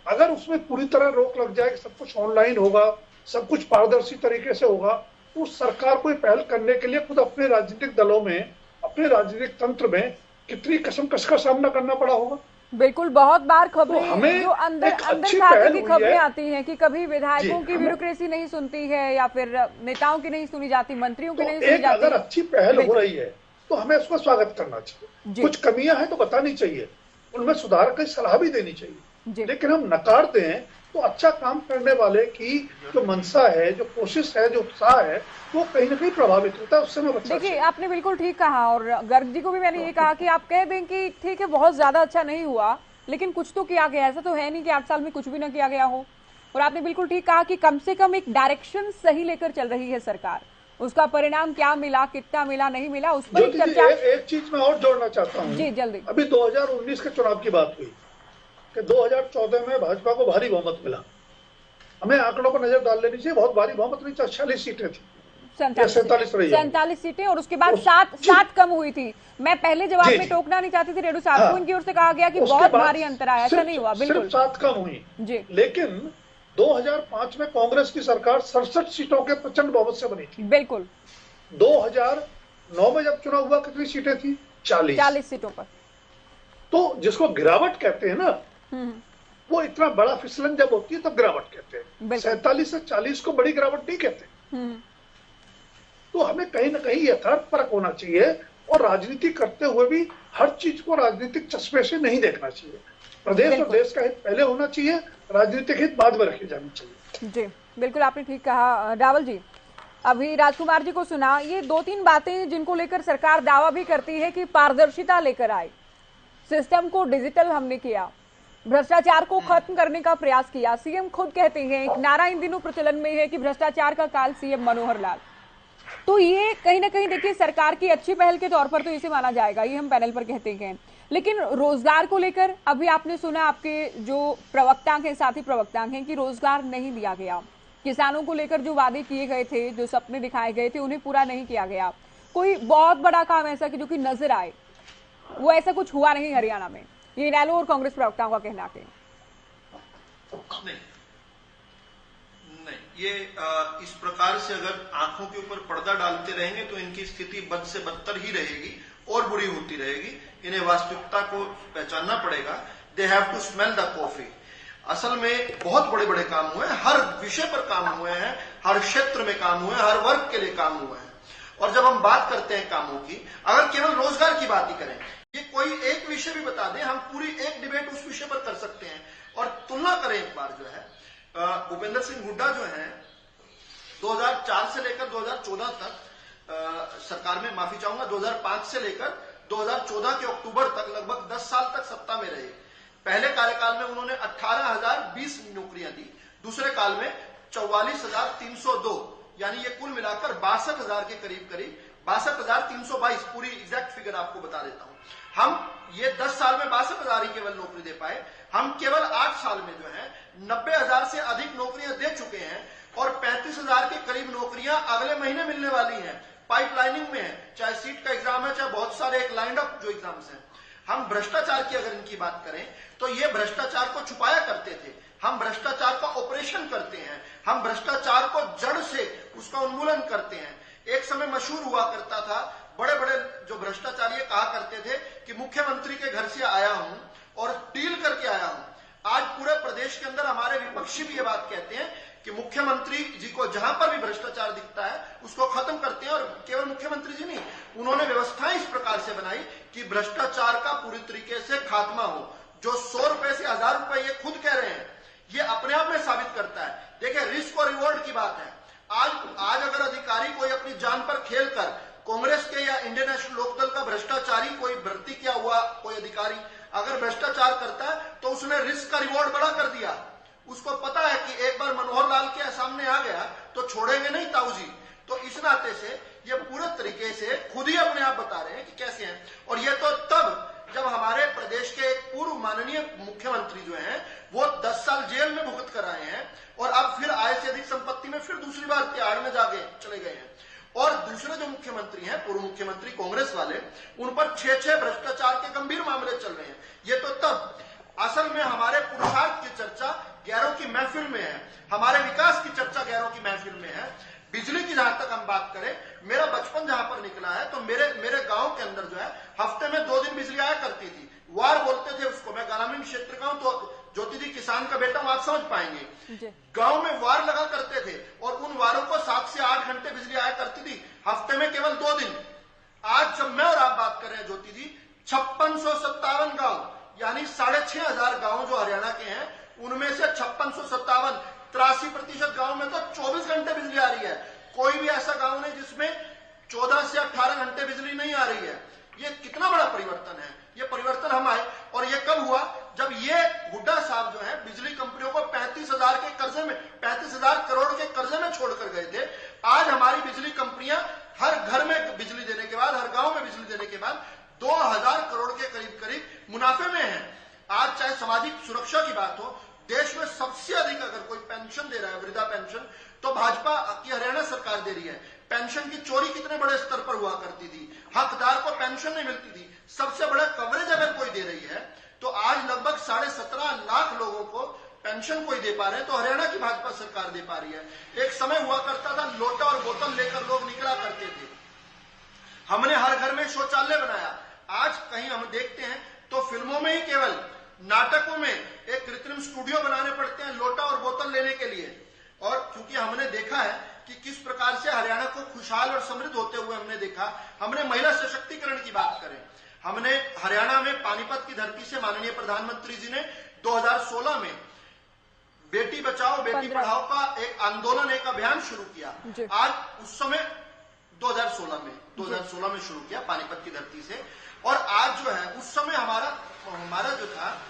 अगर उसमें पूरी तरह रोक लग जाए कि सब कुछ ऑनलाइन होगा, सब कुछ पारदर्शी तरीके से होगा, तो उस सरकार को पहल करने के लिए खुद अपने राजनीतिक दलों में, अपने राजनीतिक तंत्र में कितनी कसमकस का सामना करना पड़ा होगा। बिल्कुल, बहुत बार खबरें तो जो अंदर खाते की खबरें आती हैं कि कभी विधायकों की ब्यूरोक्रेसी नहीं सुनती है या फिर नेताओं की नहीं सुनी जाती, मंत्रियों की नहीं सुनी जाती। अगर अच्छी पहल हो रही है तो हमें उसका स्वागत करना चाहिए। कुछ कमियां हैं तो बतानी चाहिए, उनमें सुधार की सलाह भी देनी चाहिए, लेकिन हम नकार दें तो अच्छा काम करने वाले की जो मंशा है, जो कोशिश है, जो उत्साह है, वो कहीं ना कहीं प्रभावित होता है, उससे मैं बचना देखिए आपने बिल्कुल ठीक कहा, और गर्ग जी को भी मैंने ये कहा कि आप कह दें कि ठीक है बहुत ज्यादा अच्छा नहीं हुआ, लेकिन कुछ तो किया गया। ऐसा तो है नहीं कि 8 साल में कुछ भी ना किया गया हो। और आपने बिल्कुल ठीक कहा कि कम से कम एक डायरेक्शन सही लेकर चल रही है सरकार। उसका परिणाम क्या मिला, कितना मिला, नहीं मिला, उस पर चर्चा। एक चीज मैं और जोड़ना चाहता हूँ जी जल्दी। अभी 2019 के चुनाव की बात हुई कि 2014 में भाजपा को भारी बहुमत मिला। हमें आंकड़ों पर नजर डाल लेनी चाहिए, बहुत भारी बहुमत नहीं, 46 सीटें थी, 47 सीटें, और उसके बाद सात कम हुई थी। मैं पहले जवाब में टोकना नहीं चाहती थी रेडू साहब को, इनकी ओर से कहा गया कि बहुत भारी अंतर आया, ऐसा नहीं हुआ, बिल्कुल 7 कम हुई जी। लेकिन 2005 में कांग्रेस की सरकार 67 सीटों के प्रचंड बहुमत से बनी थी, बिल्कुल। 2009 में जब चुनाव हुआ कितनी सीटें थी? 40 सीटों पर। तो जिसको गिरावट कहते हैं ना, वो इतना बड़ा फिसलन जब होती है तब गिरावट कहते हैं। 47 से 40 को बड़ी गिरावट नहीं कहते। तो हमें कहीं ना कहीं यथार्थ परख होना चाहिए, और राजनीति करते हुए भी हर चीज को राजनीतिक चश्मे से नहीं देखना चाहिए। प्रदेश और देश का हित पहले होना चाहिए, राजनीतिक हित बाद में रखे जाने चाहिए। जी बिल्कुल आपने ठीक कहा। रावल जी, अभी राजकुमार जी को सुना, ये 2-3 बातें जिनको लेकर सरकार दावा भी करती है कि पारदर्शिता लेकर आई, सिस्टम को डिजिटल हमने किया, भ्रष्टाचार को खत्म करने का प्रयास किया। सीएम खुद कहते हैं, एक नारा इन दिनों प्रचलन में है कि भ्रष्टाचार का काल सीएम मनोहर लाल। तो ये कहीं ना कहीं देखिए सरकार की अच्छी पहल के तौर पर तो इसे माना जाएगा, ये हम पैनल पर कहते हैं। लेकिन रोजगार को लेकर अभी आपने सुना, आपके जो प्रवक्ता हैं, साथी प्रवक्ता हैं, कि रोजगार नहीं दिया गया। किसानों को लेकर जो वादे किए गए थे, जो सपने दिखाए गए थे, उन्हें पूरा नहीं किया गया। कोई बहुत बड़ा काम ऐसा कि जो कि नजर आए, वो ऐसा कुछ हुआ नहीं हरियाणा में, ये इनेलो और कांग्रेस प्रवक्ताओं का कहना है। नहीं, ये इस प्रकार से अगर आंखों के ऊपर पर्दा डालते रहेंगे तो इनकी स्थिति बद से बदतर ही रहेगी और बुरी होती रहेगी। इन्हें वास्तविकता को पहचानना पड़ेगा। They have to smell the coffee. असल में बहुत बड़े बड़े काम हुए हैं, हर विषय पर काम हुए हैं, हर क्षेत्र में काम हुए हैं, हर वर्ग के लिए काम हुए हैं। और जब हम बात करते हैं कामों की, अगर केवल रोजगार की बात ही करें, ये कोई एक विषय भी बता दें, हम पूरी एक डिबेट उस विषय पर कर सकते हैं। और तुलना करें एक बार, जो है भूपेंद्र सिंह हुड्डा जो है 2004 से लेकर 2014 तक सरकार में, माफी चाहूंगा, 2005 से लेकर 2014 के अक्टूबर तक लगभग 10 साल तक सत्ता में रहे। पहले कार्यकाल में उन्होंने 18,020 नौकरियां दी, दूसरे काल में 44,302, यानी ये कुल मिलाकर 62,000 के करीब 62,322, पूरी एग्जैक्ट फिगर आपको बता देता हूं। हम ये 10 साल में 62,000 ही केवल नौकरी दे पाए, हम केवल 8 साल में जो है 90,000 से अधिक नौकरियां दे चुके हैं, और 35,000 के करीब नौकरियां अगले महीने मिलने वाली हैं, पाइपलाइनिंग में है। चाहे सीट का एग्जाम है, चाहे बहुत सारे एक लाइन अप जो एग्जाम्स हैं। हम भ्रष्टाचार की अगर इनकी बात करें तो ये भ्रष्टाचार को छुपाया करते थे। हम भ्रष्टाचार का ऑपरेशन करते हैं, हम भ्रष्टाचार को जड़ से उसका उन्मूलन करते हैं। एक समय मशहूर हुआ करता था, बड़े बड़े जो भ्रष्टाचारी कहा करते थे कि मुख्यमंत्री के घर से आया हूं और डील करके आया हूं। आज पूरे प्रदेश के अंदर हमारे विपक्षी भी ये बात कहते हैं कि मुख्यमंत्री जी को जहां पर भी भ्रष्टाचार दिखता है उसको खत्म करते हैं। और केवल मुख्यमंत्री जी नहीं, उन्होंने व्यवस्थाएं इस प्रकार से बनाई कि भ्रष्टाचार का पूरी तरीके से खात्मा हो। जो 100 रुपए से 1000 रुपए ये खुद कह रहे हैं, ये अपने आप में साबित करता है। देखिए, रिस्क और रिवॉर्ड की बात है। आज अगर अधिकारी कोई अपनी जान पर खेलकर कांग्रेस के या इंडियन नेशनल लोकदल का भ्रष्टाचारी कोई भर्ती किया हुआ कोई अधिकारी अगर भ्रष्टाचार करता है तो उसने रिस्क का रिवॉर्ड बड़ा कर दिया। उसको पता है कि एक बार मनोहर लाल के सामने आ गया तो छोड़ेंगे नहीं ताऊ जी। तो इस नाते से ये पूरे तरीके से खुद ही अपने आप बता रहे हैं कि कैसे हैं। और ये तो तब जब हमारे प्रदेश के एक पूर्व माननीय मुख्यमंत्री जो हैं वो 10 साल जेल में भुगत कर आए हैं, और अब फिर आय से अधिक संपत्ति में फिर दूसरी बार तिहाड़ में जाके चले गए हैं। और दूसरे जो मुख्यमंत्री हैं, पूर्व मुख्यमंत्री कांग्रेस वाले, उन पर 6 भ्रष्टाचार के गंभीर मामले चल रहे हैं। ये तो तब असल में हमारे पुरुषार्थ की चर्चा गैरों की महफिल में है, हमारे विकास की चर्चा गैरों की महफिल में है। बिजली की जहां तक हम बात करें, मेरा बचपन जहां पर निकला है तो मेरे गांव के अंदर जो है हफ्ते में 2 दिन बिजली आया करती थी। वार बोलते थे उसको। मैं ग्रामीण क्षेत्र का हूं तो ज्योति जी किसान का बेटा हूं, आप समझ पाएंगे। गांव में वार लगा करते थे और उन वारों को 7 से 8 घंटे बिजली आया करती थी, हफ्ते में केवल 2 दिन। आज जब मैं और आप बात कर रहे हैं ज्योति जी, 5657 गांव यानी 6,500 गांव जो हरियाणा के हैं उनमें से 5357 गाँव में तो 24 घंटे बिजली आ रही है। कोई भी ऐसा गांव नहीं जिसमें 14 से 18 घंटे बिजली नहीं आ रही है। ये कितना बड़ा परिवर्तन है। ये परिवर्तन हम आए, और ये कब हुआ? जब ये हुड्डा साहब जो है बिजली कंपनियों को 35,000 के कर्जे में 35,000 करोड़ के कर्जे में छोड़कर गए थे। आज हमारी बिजली कंपनियां हर घर में बिजली देने के बाद, हर गांव में बिजली देने के बाद 2000 करोड़ के करीब मुनाफे में है। आज चाहे सामाजिक सुरक्षा की बात हो, देश में सबसे अधिक अगर कोई पेंशन दे रहा है, वृद्धा पेंशन, तो भाजपा की हरियाणा सरकार दे रही है। पेंशन की चोरी कितने बड़े स्तर पर हुआ करती थी, हकदार को पेंशन नहीं मिलती थी। सबसे बड़ा कवरेज अगर कोई दे रही है तो आज लगभग 17.5 लाख लोगों को पेंशन कोई दे पा रहे हैं, तो हरियाणा की भाजपा सरकार दे पा रही है। एक समय हुआ करता था लोटा और बोतल लेकर लोग निकला करते थे। हमने हर घर में शौचालय बनाया। आज कहीं हम देखते हैं तो फिल्मों में ही केवल नाटकों में एक कृत्रिम स्टूडियो बनाने पड़ते हैं लोटा और बोतल लेने के लिए। और क्योंकि हमने देखा है कि किस प्रकार से हरियाणा को खुशहाल और समृद्ध होते हुए हमने देखा। हमने महिला सशक्तिकरण की बात करें, हमने हरियाणा में पानीपत की धरती से माननीय प्रधानमंत्री जी ने 2016 में बेटी बचाओ बेटी पढ़ाओ का एक आंदोलन, एक अभियान शुरू किया। आज उस समय 2016 में शुरू किया पानीपत की धरती से, और आज जो है उस समय हमारा जो था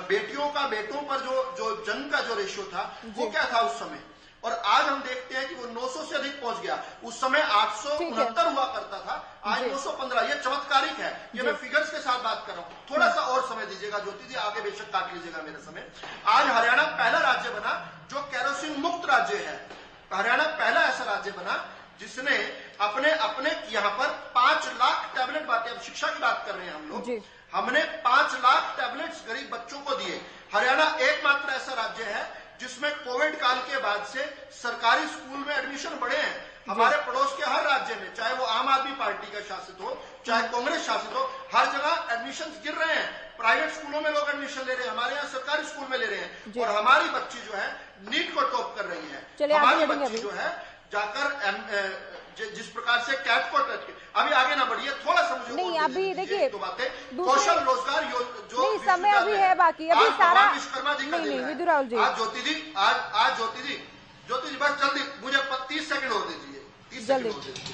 बेटियों का बेटों पर जो जन्म का जो रेशियो था वो क्या था उस समय, और आज हम देखते हैं कि वो 900 से अधिक पहुंच गया। उस समय 869 हुआ करता था, आज 915। ये चमत्कारिक है। ये मैं फिगर्स के साथ बात कर रहा हूं। थोड़ा सा और समय दीजिएगा ज्योति जी, आगे बेशक काट लीजिएगा मेरा समय। आज हरियाणा पहला राज्य बना जो केरोसिन मुक्त राज्य है। हरियाणा पहला ऐसा राज्य बना जिसने अपने यहाँ पर 5 लाख टैबलेट बांटे। अब शिक्षा की बात कर रहे हैं हम लोग, हमने 5 लाख टैबलेट्स गरीब बच्चों को दिए। हरियाणा एकमात्र ऐसा राज्य है जिसमें कोविड काल के बाद से सरकारी स्कूल में एडमिशन बढ़े हैं। हमारे पड़ोस के हर राज्य में, चाहे वो आम आदमी पार्टी का शासित हो चाहे कांग्रेस शासित हो, हर जगह एडमिशन गिर रहे हैं। प्राइवेट स्कूलों में लोग एडमिशन ले रहे हैं, हमारे यहाँ सरकारी स्कूल में ले रहे हैं। और हमारी बच्ची जो है नीट को टॉप कर रही है। हमारी बच्ची जो है जाकर जिस प्रकार से कैट को टच अभी आगे ना बढ़िए, थोड़ा सा मुझे नहीं अभी देखिए तो बातें कौशल रोजगार जो नहीं समय अभी है बाकी, अभी सारा विश्वकर्मा जी का नहीं विदुराल जी आज ज्योति जी बस जल्दी मुझे 30 सेकंड और दीजिए, 30 सेकंड और दीजिए।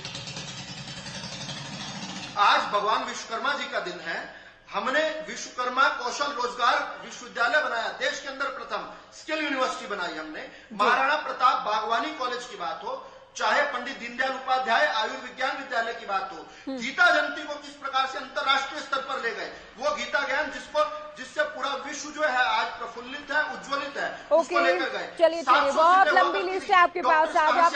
आज भगवान विश्वकर्मा जी का दिन है। हमने विश्वकर्मा कौशल रोजगार विश्वविद्यालय बनाया, देश के अंदर प्रथम स्किल यूनिवर्सिटी बनाई हमने। महाराणा प्रताप बागवानी कॉलेज की बात हो, चाहे पंडित दीनदयाल उपाध्याय आयुर्विज्ञान विद्यालय की बात हो, गीता जयंती को किस प्रकार से अंतर्राष्ट्रीय स्तर पर ले गए, वो गीता ज्ञान जिससे पूरा विश्व जो है आज प्रफुल्लित है, उज्ज्वलित है, उसको लेकर गए। चलिए बहुत लंबी लिस्ट है आपके पास, आज आप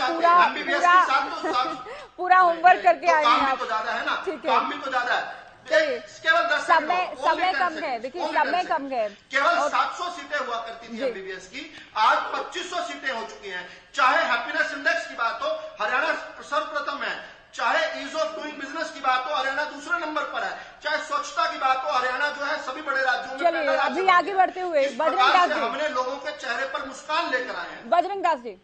पूरा होमवर्क करके आए हैं। काम भी तो ज्यादा है ना, काम भी तो ज्यादा है। केवल 10 समय कम है, देखिए समय कम है। केवल 700 सीटें हुआ करती थी एमबीबीएस की, आज 2500 सीटें हो चुकी हैं। चाहे हैप्पीनेस इंडेक्स की बात हो, हरियाणा सर्वप्रथम है। चाहे ईज ऑफ डूइंग बिजनेस की बात हो, हरियाणा दूसरे नंबर पर है। चाहे स्वच्छता की बात हो, हरियाणा जो है सभी बड़े राज्यों में पहला राज्य। अभी आगे बढ़ते हुए बजरंग दास जी, हमने लोगों के चेहरे पर मुस्कान लेकर आए हैं। बजरंग दास जी,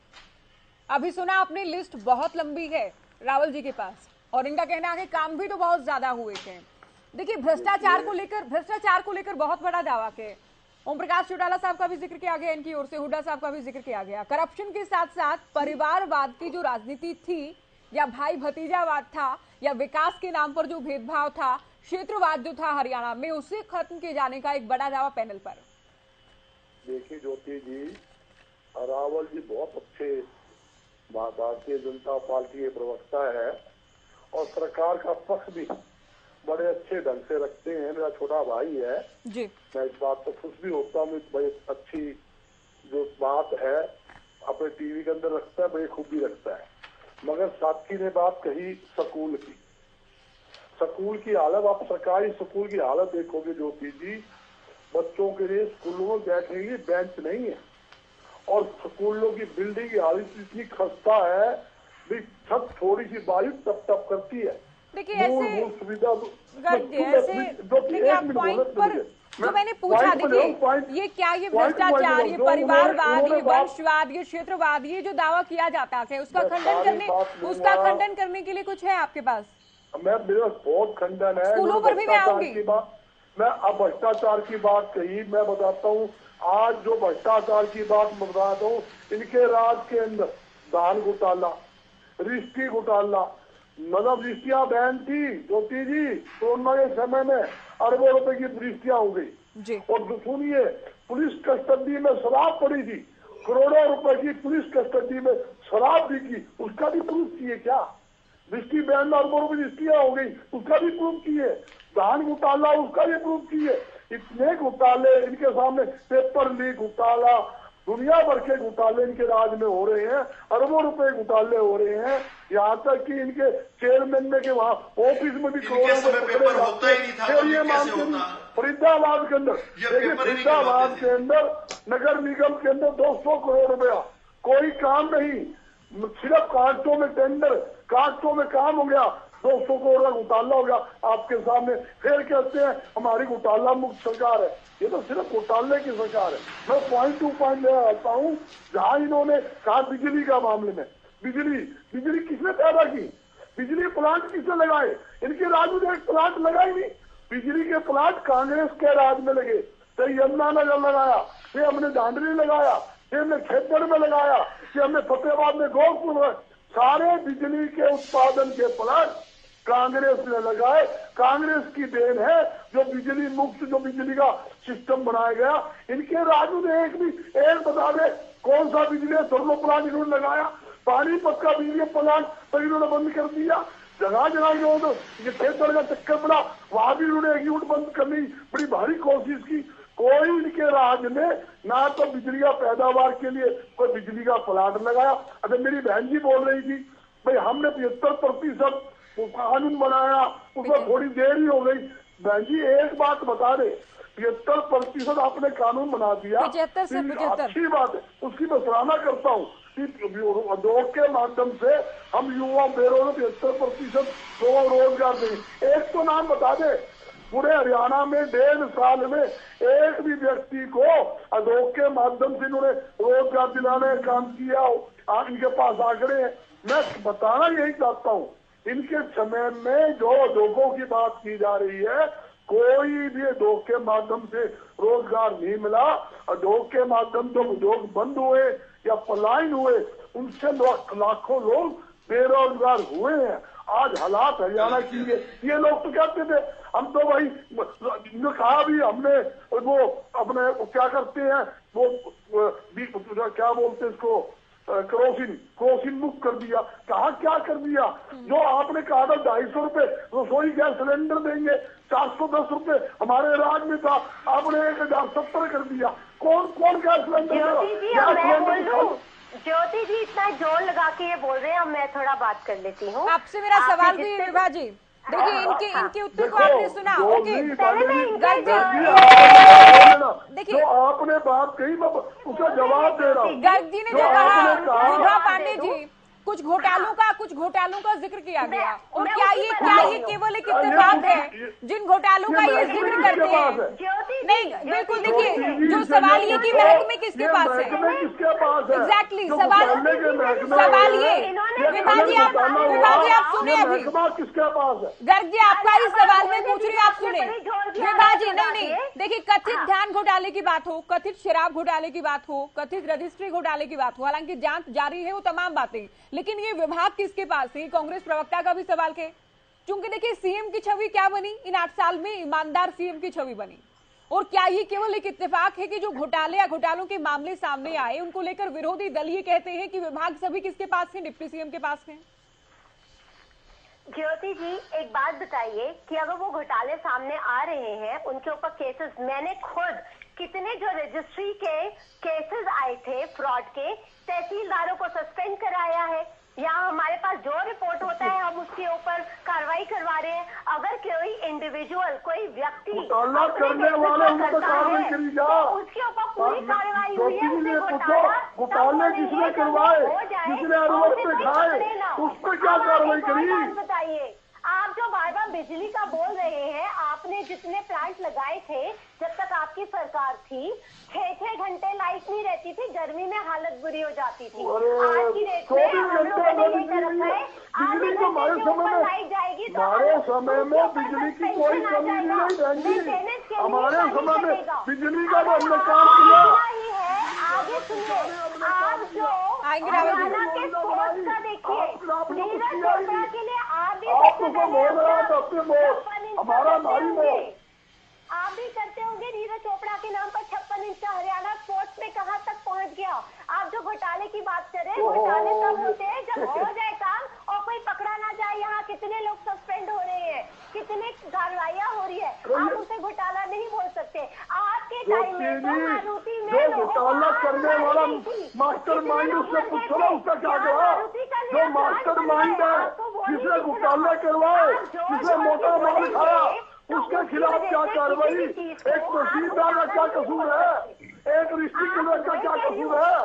अभी सुना आपने, लिस्ट बहुत लंबी है रावल जी के पास, और इनका कहना है कि काम भी तो बहुत ज्यादा हुए थे। देखिए भ्रष्टाचार को लेकर बहुत बड़ा दावा है। ओम प्रकाश चौटाला साहब का भी जिक्र किया गया, इनकी ओर से हुड्डा साहब का भी जिक्र किया गया। करप्शन के साथ साथ परिवारवाद की जो राजनीति थी, या भाई भतीजावाद था, या विकास के नाम पर जो भेदभाव था, क्षेत्रवाद जो था हरियाणा में, उसे खत्म किए जाने का एक बड़ा दावा पैनल पर। देखिए ज्योति जी, रावल जी बहुत अच्छे भारतीय जनता पार्टी के प्रवक्ता है और सरकार का पक्ष भी बड़े अच्छे ढंग से रखते हैं। मेरा छोटा भाई है जी, मैं इस बात तो खुश भी होता हूँ। बड़ी अच्छी जो बात है अपने टीवी के अंदर रखता है, बड़ी खूबी रखता है। मगर साथी ने बात कही स्कूल की हालत, आप सरकारी स्कूल की हालत देखोगे ज्योति जी, बच्चों के लिए स्कूलों में बैठने के लिए बेंच नहीं है, और स्कूलों की बिल्डिंग की हालत इतनी खस्ता है भी छत थोड़ी सी बारिश टप टप करती है। देखिए ऐसे सुविधा देखिए आप पॉइंट पर जो मैंने पूछा, देखिए ये क्या, ये भ्रष्टाचार, ये परिवारवाद, ये वंशवाद, ये क्षेत्रवाद, ये जो दावा किया जाता है उसका खंडन करने के लिए कुछ है आपके पास? मेरा बहुत खंडन है। स्कूलों पर भी मैं आऊंगी। मैं अब भ्रष्टाचार की बात कही, मैं बताता हूँ आज जो भ्रष्टाचार की बात मैं बता दूं, इनके राज के अंदर दान घोटाला, रिश्ती घोटाला, मतलब रिश्तियां बैन थी ज्योति जी, कोरोना के समय में अरबों रुपए की रिश्तियां हो गई। और सुनिए, पुलिस कस्टडी में शराब पड़ी थी, करोड़ों रुपए की पुलिस कस्टडी में शराब बिकी, उसका भी प्रूफ किए क्या? रिश्ती बैन में अरबों रुपए रिश्तियां हो गई, उसका भी प्रूफ किए। दान घोटाला, उसका भी प्रूफ किए। इतने घोटाले इनके सामने, पेपर लीक घोटाला, दुनिया भर के घोटाले इनके राज में हो रहे हैं, अरबों रुपए घोटाले हो रहे हैं। यहाँ तक कि इनके चेयरमैन में के वहाँ ऑफिस में भी करोड़ों रुपए फिर ये मानते नहीं। फरीदाबाद के अंदर देखिए, फरीदाबाद के अंदर नगर निगम के अंदर 200 करोड़ रुपया, कोई काम नहीं, सिर्फ कागजों में टेंडर, कागजों में काम हो गया, 200 करोड़ का घोटाला हो गया आपके सामने। फिर कहते हैं हमारी घोटाला मुक्त सरकार है। ये तो सिर्फ घोटाले की सरकार है। मैं पॉइंट टू पॉइंट ले आता हूँ। जहाँ इन्होंने कहा बिजली का मामले में, बिजली किसने पैदा की? बिजली प्लांट किसने लगाए? इनके राज में एक प्लांट लगा ही नहीं। बिजली के प्लांट कांग्रेस के राज में लगे। तो यमुनानगर लगाया, फिर हमने दांडरी लगाया, फिर हमने खेतगढ़ में लगाया, फिर हमने फतेहाबाद में गोरखपुर में, सारे बिजली के उत्पादन के प्लांट कांग्रेस ने लगाए। कांग्रेस की देन है जो बिजली मुक्त, जो बिजली का सिस्टम बनाया गया। इनके राजू ने एक बता दे कौन सा बिजली थर्मो प्लांट इन्होंने लगाया? पानीपत का बिजली प्लांट तो इन्होंने बंद कर दिया। जगह जगह जो ये खेतगढ़ का चक्कर पड़ा, वहां भी इन्होंने एक यूनिट बंद करने की बड़ी भारी कोशिश की। कोई इनके राज में ना तो बिजली का पैदावार के लिए कोई बिजली का प्लांट लगाया। अगर मेरी बहन जी बोल रही थी भाई हमने 75% कानून बनाया, उसमें थोड़ी देर ही हो गई। बहन जी एक बात बता दे, 75% आपने कानून बना दिया, अच्छी बात है, उसकी मैं सराहना करता हूँ। उद्योग के माध्यम से हम युवा बेरोजगार 75% रोजगार देंगे। एक तो नाम बता दे, पूरे हरियाणा में 1.5 साल में एक भी व्यक्ति को उद्योग के माध्यम से इन्होंने रोजगार दिलाने का काम किया। इनके पास आंकड़े हैं। मैं बताना यही चाहता हूँ, इनके समय में जो उद्योगों की बात की जा रही है, कोई भी उद्योग के माध्यम से रोजगार नहीं मिला। उद्योग के माध्यम से उद्योग बंद हुए या पलायन हुए, उनसे लाखों लोग बेरोजगार हुए हैं। आज हालात हरियाणा की ये लोग तो कहते थे हम तो भाई कहा भी हमने वो अपने क्या करते हैं वो क्या बोलते इसको क्रोसिन मुक्त कर दिया। कहा क्या कर दिया? जो आपने कहा था 250 रुपए रसोई गैस सिलेंडर देंगे, 410 रुपए हमारे राज में था, आपने 1070 कर दिया। कौन गैस सिलेंडर? ज्योति जी इतना जोर लगा के ये बोल रहे हैं, अब मैं थोड़ा बात कर लेती हूँ। आपसे मेरा सवाल भी विभा जी, देखिए इनके उत्तर को आपने सुना। ओके, देखिए जो आपने बात कही मैं उसका जवाब दे रहा हूँ। गर्ग जी ने जो कहा, विभा पांडे जी, कुछ घोटालों का जिक्र किया गया। और क्या ये केवल एक इत्तेफाक है जिन घोटालों का ये जिक्र करते हैं? नहीं, बिल्कुल। देखिए जो सवाल ये कि महकमे किसके पास है, एग्जैक्टली सवाल ये। विभा जी आप सुने अभी, किसके पास है? गर्ग जी आपका ही सवाल में पूछ रही, आप सुने। विभा जी नहीं, देखिए कथित धान घोटाले की बात हो, कथित शराब घोटाले की बात हो, कथित रजिस्ट्री घोटाले की बात हो, हालांकि जांच जारी है वो तमाम बातें, लेकिन ये विभाग किसके पास है? कांग्रेस प्रवक्ता का भी सवाल है। क्योंकि देखिए सीएम की छवि क्या बनी इन 8 साल में? ईमानदार सीएम की छवि बनी। और क्या ये केवल एक इत्तेफाक है कि जो घोटाले या घोटालों के मामले सामने आए उनको लेकर विरोधी दल ये कहते हैं कि विभाग सभी किसके पास है? डिप्टी सीएम के पास है। ज्योति जी एक बात बताइए कि अगर वो घोटाले सामने आ रहे हैं, उनके ऊपर केसेस, मैंने खुद कितने जो रजिस्ट्री के केसेस आए थे फ्रॉड के, तहसीलदारों को सस्पेंड कराया है। यहाँ हमारे पास जो रिपोर्ट होता है हम उसके ऊपर कार्रवाई करवा रहे हैं। अगर कोई इंडिविजुअल, कोई व्यक्ति करने वाले तो उसके ऊपर पूरी कार्रवाई हुई है। घोटाले किसने करवाए, किसने आरोप पे खाए, उस पर क्या कार्रवाई करी? बताइए, आप जो बार बार बिजली का बोल रहे हैं, आपने जितने प्लांट लगाए थे जब तक आपकी सरकार थी, 6-6 घंटे लाइट नहीं रहती थी, गर्मी में हालत बुरी हो जाती थी। आज की डेट में हम लोगों ने ये कर रखा है, 8 घंटे के ऊपर लाइट जाएगी हमारे समय में बिजली की कोई कमी नहीं रहेगी। हमारे समय में बिजली का तो हमने काम किया। आगे सुनिए, आप जो हरियाणा के स्पोर्ट्स का देखिए, नीरज चोपड़ा के लिए आप भी हमारा नारी में आप भी करते होंगे। नीरज चोपड़ा के नाम पर 56 इंच का हरियाणा स्पोर्ट्स में कहां तक पहुंच गया। आप जो घोटाले की बात करें, घोटाले तब होते हैं जब हो जाए काम और कोई पकड़ा ना जाए। यहाँ कितने लोग सस्पेंड हो रहे हैं, कितने कार्रवाइयां हो रही है, आप उसे घोटाला नहीं बोल सकते। आपके टाइम में तो मारुति में घोटाला करने वाला मास्टर माइंड, उससे पूछो ना उसका क्या जवाब। जो मास्टर माइंड है, जिसने घोटाला करवाए, जिसने मोटा माल खाया, उसके खिलाफ क्या कार्रवाई। एक तहसीलदार का क्या कसूर है, एक डिस्ट्रिक्ट कलेक्टर का क्या कसूर है।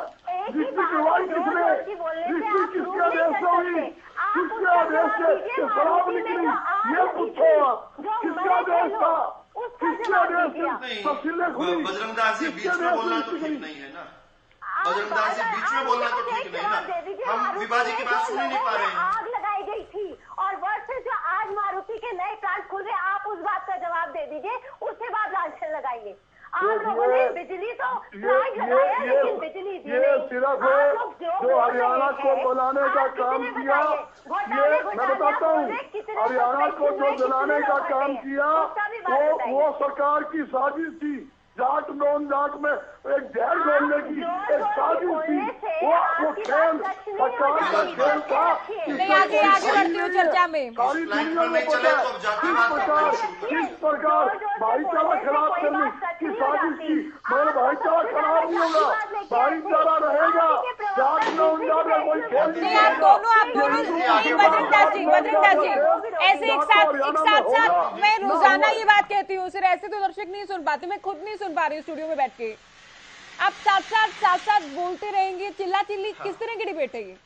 डिस्ट्रिक्ट करवाई किसने, डिस्ट्रिक्ट किसके आदेश से हुई, किसके आदेश से शराब निकली, ये पूछो आप। किसका आदेश था, किसके आदेश से तहसीलें खुली, बजरंग दास जी बीच में बोलना तो ठीक नहीं है ना। बजरंग दास जी बीच में बोलना तो ठीक नहीं ना। हम विभाजी की बात सुन ही नहीं पा रहे हैं। आग लगाई गई थी और वर्सेस जो आज मारुति के नए प्लांट खुल रहे, आप उस बात का जवाब दे दीजिए, उसके बाद लांछन लगाइए। आप लोगों ने बिजली तो प्लांट लगाया, लेकिन बिजली दी नहीं। सिर्फ जो हरियाणा को बनाने का काम किया, ये मैं बताता हूँ, हरियाणा को जो जलाने का काम किया वो सरकार की साजिश थी। जाट नॉन जाट में एक जहर घोलने की एक साजिश थी। वो खेल सरकार का खेल था। नहीं, आगे बढ़ती हूँ चर्चा में। सारी दुनिया में पता है किस प्रकार भाईचारा खराब करने की साजिश की। मेरा भाईचारा खराब नहीं होगा, भाईचारा रहेगा। जाट नॉन जाट में कोई खेल नहीं। आप दोनों बजरंग दास जी ऐसे एक साथ मैं रोजाना ये बात कहती हूँ, सिर्फ ऐसे तो दर्शक नहीं सुन पाते, मैं खुद नहीं सुन पा रही स्टूडियो में बैठ के। आप साथ साथ बोलते रहेंगे, चिल्ला चिल्ली किस तरह की डिबेट है ये।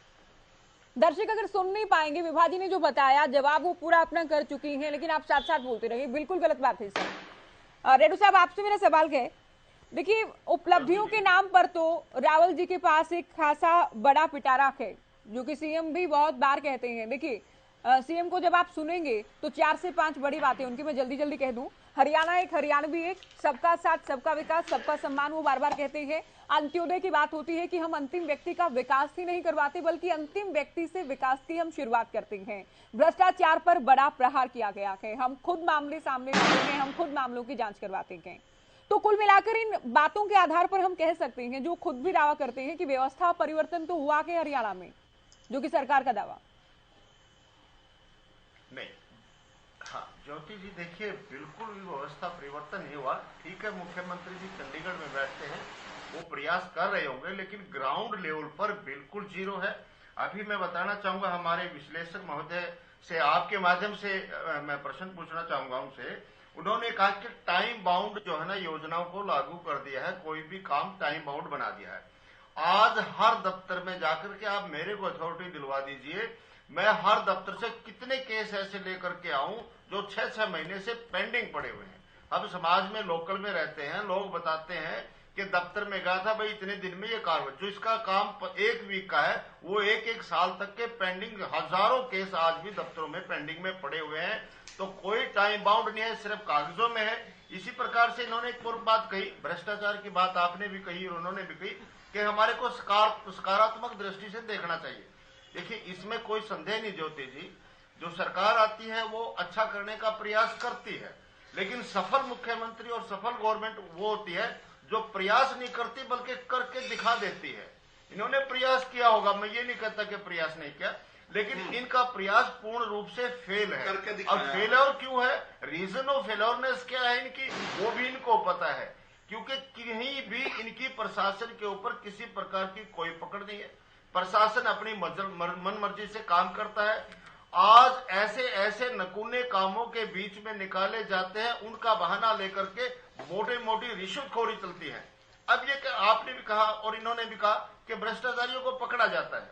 दर्शक अगर सुन नहीं पाएंगे, विभाजी ने जो बताया जवाब वो पूरा अपना कर चुकी हैं, लेकिन आप साथ बोलते रहेंगे, बिल्कुल गलत बात है सर। रेड्डू साहब, आपसे मेरा सवाल है, देखिए उपलब्धियों के नाम पर तो रावल जी के पास एक खासा बड़ा पिटारा है, जो कि सीएम भी बहुत बार कहते हैं। देखिए सीएम को जब आप सुनेंगे तो 4 से 5 बड़ी बातें उनकी मैं जल्दी कह दूं। हरियाणा एक, हरियाणवी एक, सबका साथ सबका विकास सबका सम्मान, वो बार बार कहते हैं। अंत्योदय की बात होती है कि हम अंतिम व्यक्ति का विकास ही नहीं करवाते, बल्कि अंतिम व्यक्ति से विकास की हम शुरुआत करते हैं। भ्रष्टाचार पर बड़ा प्रहार किया गया है, हम खुद मामले सामने लाते हैं, हम खुद मामलों की जांच करवाते हैं। तो कुल मिलाकर इन बातों के आधार पर हम कह सकते हैं, जो खुद भी दावा करते हैं कि व्यवस्था परिवर्तन तो हुआ है हरियाणा में, जो कि सरकार का दावा नहीं। हाँ ज्योति जी, देखिए बिल्कुल भी व्यवस्था परिवर्तन नहीं हुआ। ठीक है, मुख्यमंत्री जी चंडीगढ़ में बैठते हैं, वो प्रयास कर रहे होंगे, लेकिन ग्राउंड लेवल पर बिल्कुल जीरो है। अभी मैं बताना चाहूंगा हमारे विश्लेषक महोदय से, आपके माध्यम से मैं प्रश्न पूछना चाहूंगा उनसे। उन्होंने कहा कि टाइम बाउंड जो है ना योजनाओं को लागू कर दिया है, कोई भी काम टाइम बाउंड बना दिया है। आज हर दफ्तर में जाकर के आप मेरे को अथॉरिटी दिलवा दीजिए, मैं हर दफ्तर से कितने केस ऐसे लेकर के आऊं जो 6-6 महीने से पेंडिंग पड़े हुए हैं। हम समाज में लोकल में रहते हैं, लोग बताते हैं कि दफ्तर में गया था भाई इतने दिन में ये कार्रवाई, जो इसका काम 1 वीक का है वो 1-1 साल तक के पेंडिंग, हजारों केस आज भी दफ्तरों में पेंडिंग में पड़े हुए हैं। तो कोई टाइम बाउंड नहीं है, सिर्फ कागजों में है। इसी प्रकार से इन्होंने एक और बात कही, भ्रष्टाचार की बात आपने भी कही और उन्होंने भी कही कि हमारे को सकारात्मक दृष्टि से देखना चाहिए। देखिए इसमें कोई संदेह नहीं ज्योति जी, जो सरकार आती है वो अच्छा करने का प्रयास करती है, लेकिन सफल मुख्यमंत्री और सफल गवर्नमेंट वो होती है जो प्रयास नहीं करती बल्कि करके दिखा देती है। इन्होंने प्रयास किया होगा, मैं ये नहीं कहता कि प्रयास नहीं किया, लेकिन इनका प्रयास पूर्ण रूप से फेल है। और फेलियर क्यों है, रीजन ऑफ फेलियरनेस क्या है इनकी, वो भी इनको पता है, क्योंकि कहीं भी इनकी प्रशासन के ऊपर किसी प्रकार की कोई पकड़ नहीं है। प्रशासन अपनी मन मर्जी से काम करता है। आज ऐसे ऐसे नकूने कामों के बीच में निकाले जाते हैं, उनका बहाना लेकर के मोटी मोटी रिश्वतखोरी चलती है। अब ये आपने भी कहा और इन्होंने भी कहा कि भ्रष्टाचारियों को पकड़ा जाता है।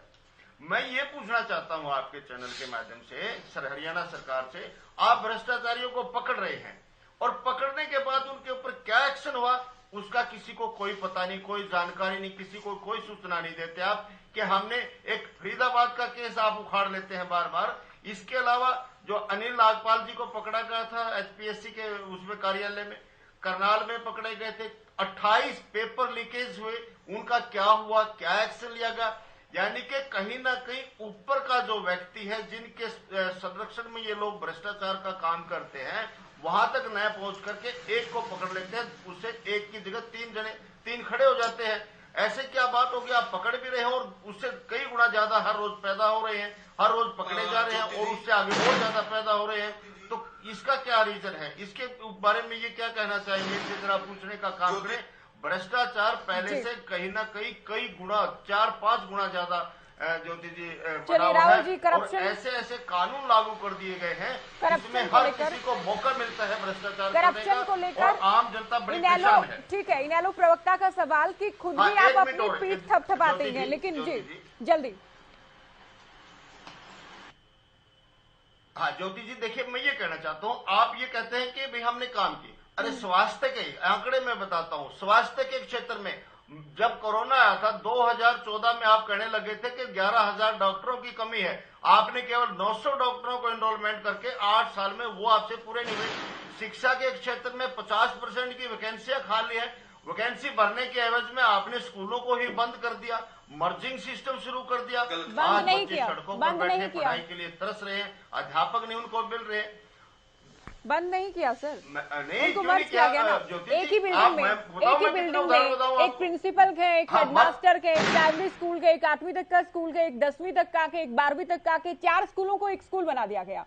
मैं ये पूछना चाहता हूं आपके चैनल के माध्यम से हरियाणा सरकार से, आप भ्रष्टाचारियों को पकड़ रहे हैं और पकड़ने के बाद उनके ऊपर क्या एक्शन हुआ उसका किसी को कोई पता नहीं, कोई जानकारी नहीं, किसी को कोई सूचना नहीं देते आप कि हमने एक फरीदाबाद का केस आप उखाड़ लेते हैं बार बार। इसके अलावा जो अनिल नागपाल जी को पकड़ा गया था एचपीएससी के उसमें कार्यालय में, करनाल में पकड़े गए थे, 28 पेपर लीकेज हुए, उनका क्या हुआ, क्या एक्शन लिया गया? यानी कि कहीं ना कहीं ऊपर का जो व्यक्ति है, जिनके संरक्षण में ये लोग भ्रष्टाचार का काम करते हैं, वहां तक न पहुंच करके एक को पकड़ लेते हैं, उससे एक की जगह तीन खड़े हो जाते हैं। ऐसे क्या बात होगी? आप पकड़ भी रहे हैं और उससे कई गुना ज्यादा हर रोज पैदा हो रहे हैं, हर रोज पकड़े जा रहे हैं और उससे आगे और ज्यादा पैदा हो रहे हैं। तो इसका क्या रीजन है? इसके बारे में ये क्या कहना चाहेंगे? इसे जरा पूछने का काम करें। भ्रष्टाचार पहले से कहीं ना कहीं कई गुना, 4-5 गुना ज्यादा ज्योति जी बना हुआ है। और ऐसे कानून लागू कर दिए गए हैं जिसमें हर किसी को मौका मिलता है भ्रष्टाचार करप्शन को लेकर, और आम जनता बड़ी परेशान है। ठीक है, इनेलो प्रवक्ता का सवाल कि खुद भी आप अपनी पीठ थपथपाते हैं, लेकिन जी जल्दी। हाँ ज्योति जी, देखिए मैं ये कहना चाहता हूँ, आप ये कहते हैं कि भाई हमने काम किए, अरे स्वास्थ्य के आंकड़े मैं बताता हूँ। स्वास्थ्य के क्षेत्र में जब कोरोना आया था 2014 में, आप कहने लगे थे कि 11,000 डॉक्टरों की कमी है। आपने केवल 900 डॉक्टरों को एनरोलमेंट करके 8 साल में वो आपसे पूरे नहीं हुए। शिक्षा के क्षेत्र में 50% की वैकेंसियां खाली है। वैकेंसी भरने के एवज में आपने स्कूलों को ही बंद कर दिया, मर्जिंग सिस्टम शुरू कर दिया। बंद नहीं किया, सड़कों पर बैठे पढ़ाई के लिए तरस रहे हैं, अध्यापक नहीं उनको मिल रहे। बंद नहीं किया सर, उनको मर्ज किया गया ना। एक ही बिल्डिंग में एक प्रिंसिपल के, एक हेडमास्टर के, एक प्राइमरी स्कूल के, एक 8वीं तक का स्कूल के, एक 10वीं तक का के, एक 12वीं तक का के, 4 स्कूलों को एक स्कूल बना दिया गया।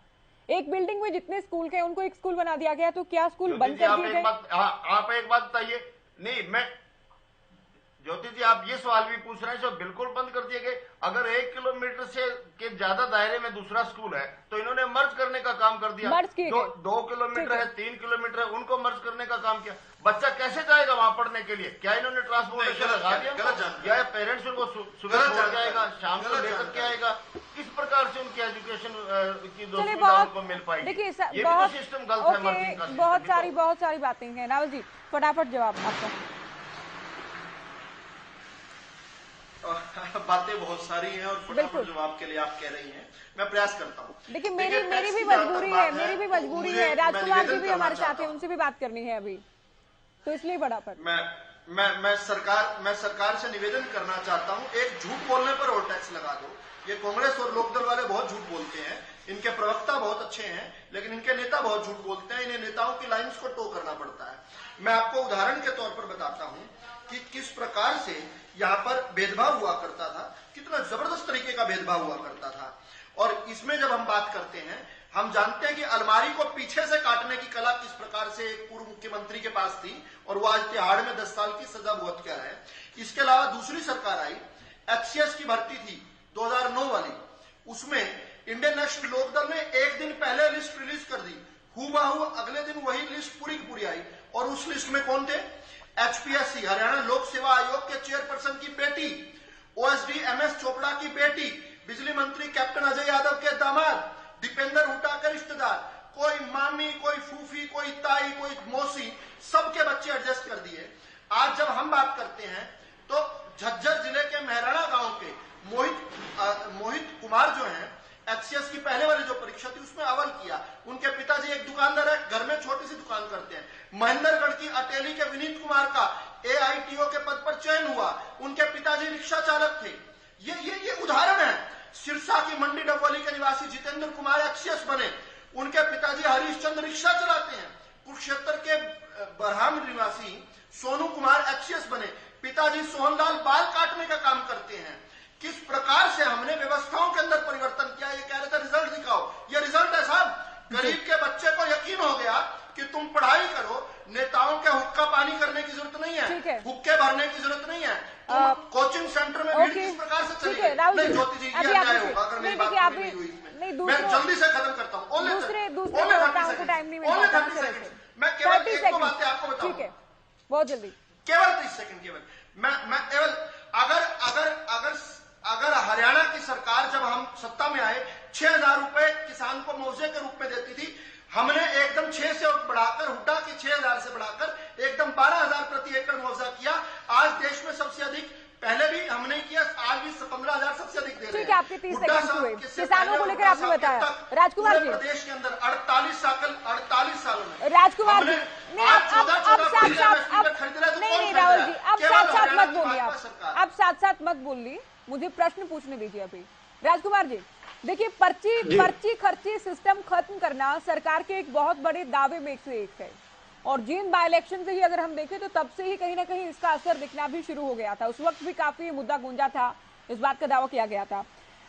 एक बिल्डिंग में जितने स्कूल के उनको एक स्कूल बना दिया गया, तो क्या स्कूल बंद कर दिए गए? आप एक बात बताइए। नहीं, मैं ज्योति जी, आप ये सवाल भी पूछ रहे हैं, जो बिल्कुल बंद कर दिए गए। अगर 1 किलोमीटर से के ज्यादा दायरे में दूसरा स्कूल है तो इन्होंने मर्ज करने का काम कर दिया। जो 2 किलोमीटर है, 3 किलोमीटर है, उनको मर्ज करने का काम किया। बच्चा कैसे जाएगा वहां पढ़ने के लिए? क्या इन्होंने ट्रांसपोर्टेशन लगा दिया, या पेरेंट्स उनको सुबह छोड़ के आएगा, शाम को लेकर के आएगा? किस प्रकार से उनकी एजुकेशन की जो सुविधा उनको मिल पाएगी? देखिए ये भी तो सिस्टम गलत है, मर्जिंग का। बहुत सारी बातें हैं। राहुल जी फटाफट जवाब आपका। बातें बहुत सारी हैं और फटाफट जवाब के लिए आप कह रही हैं, मैं प्रयास करता हूँ। देखिए मेरी भी मजबूरी है, राजकुमार जी भी हमारे साथ हैं, उनसे भी बात करनी है अभी, तो इसलिए फटाफट। मैं सरकार से निवेदन करना चाहता हूँ, एक झूठ बोलने पर और टैक्स लगा दो। ये कांग्रेस और लोकदल वाले बहुत झूठ बोलते हैं, इनके प्रवक्ता बहुत अच्छे हैं लेकिन इनके नेता बहुत झूठ बोलते हैं। इन्हें नेताओं की लाइंस को टो करना पड़ता है। मैं आपको उदाहरण के तौर पर बताता हूँ कि किस प्रकार से यहाँ पर भेदभाव हुआ करता था, कितना जबरदस्त तरीके का भेदभाव हुआ करता था। और इसमें जब हम बात करते हैं, हम जानते हैं कि अलमारी को पीछे से काटने की कला किस प्रकार से एक पूर्व मुख्यमंत्री के पास थी और वो आज तिहाड़ में 10 साल की सजा भुगत कर है। इसके अलावा दूसरी सरकार आई, एचसीएस की भर्ती थी 2009 वाली, उसमें इंडियन नेशनल लोकदल ने एक दिन पहले लिस्ट रिलीज कर दी, हूबहू अगले दिन वही लिस्ट पूरी की पूरी आई। और उस लिस्ट में कौन थे? एचपीएससी हरियाणा लोक सेवा आयोग के चेयरपर्सन की बेटी, ओएसडी एमएस चोपड़ा की बेटी, बिजली मंत्री कैप्टन अजय यादव के दामाद, दीपेंद्र हुड्डा के रिश्तेदार, कोई मामी, कोई फूफी, कोई ताई, कोई मौसी, सबके बच्चे एडजस्ट कर दिए। आज जब हम बात करते हैं तो झज्जर जिले के मेहराणा गांव के मोहित कुमार जो हैं, एचसीएस की पहले वाली जो परीक्षा थी उसमें अव्वल किया। उनके पिताजी एक दुकानदार है, घर में छोटी सी दुकान करते हैं। महेंद्रगढ़ की अटेली के विनीत कुमार का एआईटीओ के पद पर चयन हुआ, उनके पिताजी रिक्शा चालक थे। ये उदाहरण है। सिरसा की मंडी डबवाली के निवासी जितेंद्र कुमार एचसीएस बने, उनके पिताजी हरीशचंद्र रिक्शा चलाते हैं। कुरुक्षेत्र के बरहाम निवासी सोनू कुमार एचसीएस बने, पिताजी सोहनलाल बाल काटने का काम करते हैं। किस प्रकार से हमने व्यवस्थाओं के अंदर परिवर्तन किया, ये कह रहे थे रिजल्ट दिखाओ, ये रिजल्ट है साहब। गरीब के बच्चे को यकीन हो गया कि तुम पढ़ाई करो, नेताओं के हुक्का पानी करने की जरूरत नहीं है, हुक्के भरने की जरूरत नहीं है। कोचिंग सेंटर में भीड़ किस प्रकार से चली है? नहीं ज्योति जी, ये अन्याय होगा अगर मेरी बात नहीं हुई इसमें। मैं जल्दी से खत्म करता हूँ। मैं केवल एक दो बातें आपको बताऊंगा, बहुत जल्दी, केवल 30 सेकंड केवल। मैं केवल अगर हरियाणा की सरकार जब हम सत्ता में आए 6,000 रुपए किसान को मुआवजे के रूप में देती थी, हमने एकदम 6 से बढ़ाकर, हुड्डा की 6,000 से बढ़ाकर एकदम 12,000 प्रति एकड़ मुआवजा किया। आज देश में सबसे अधिक पहले भी हमने किया, आज भी 15,000 सबसे अधिक दे रहे हैं। ठीक है, आपके 30 सेकंड हुए। किसानों को लेकर आपने बताया। राजकुमार जी, प्रदेश के अंदर 48 सालों में राजकुमार जी नहीं, अब राहुल जी, अब साथ मत बोलिए, आप साथ मत बोलिए, मुझे प्रश्न पूछने दीजिए अभी। राजकुमार जी देखिए, पर्ची खर्ची सिस्टम खत्म करना सरकार के एक बहुत बड़े दावे में से एक है, और जींद बाय इलेक्शन से ही अगर हम देखें तो तब से ही कहीं ना कहीं इसका असर दिखना भी शुरू हो गया था। उस वक्त भी काफी मुद्दा गूंजा था, इस बात का दावा किया गया था।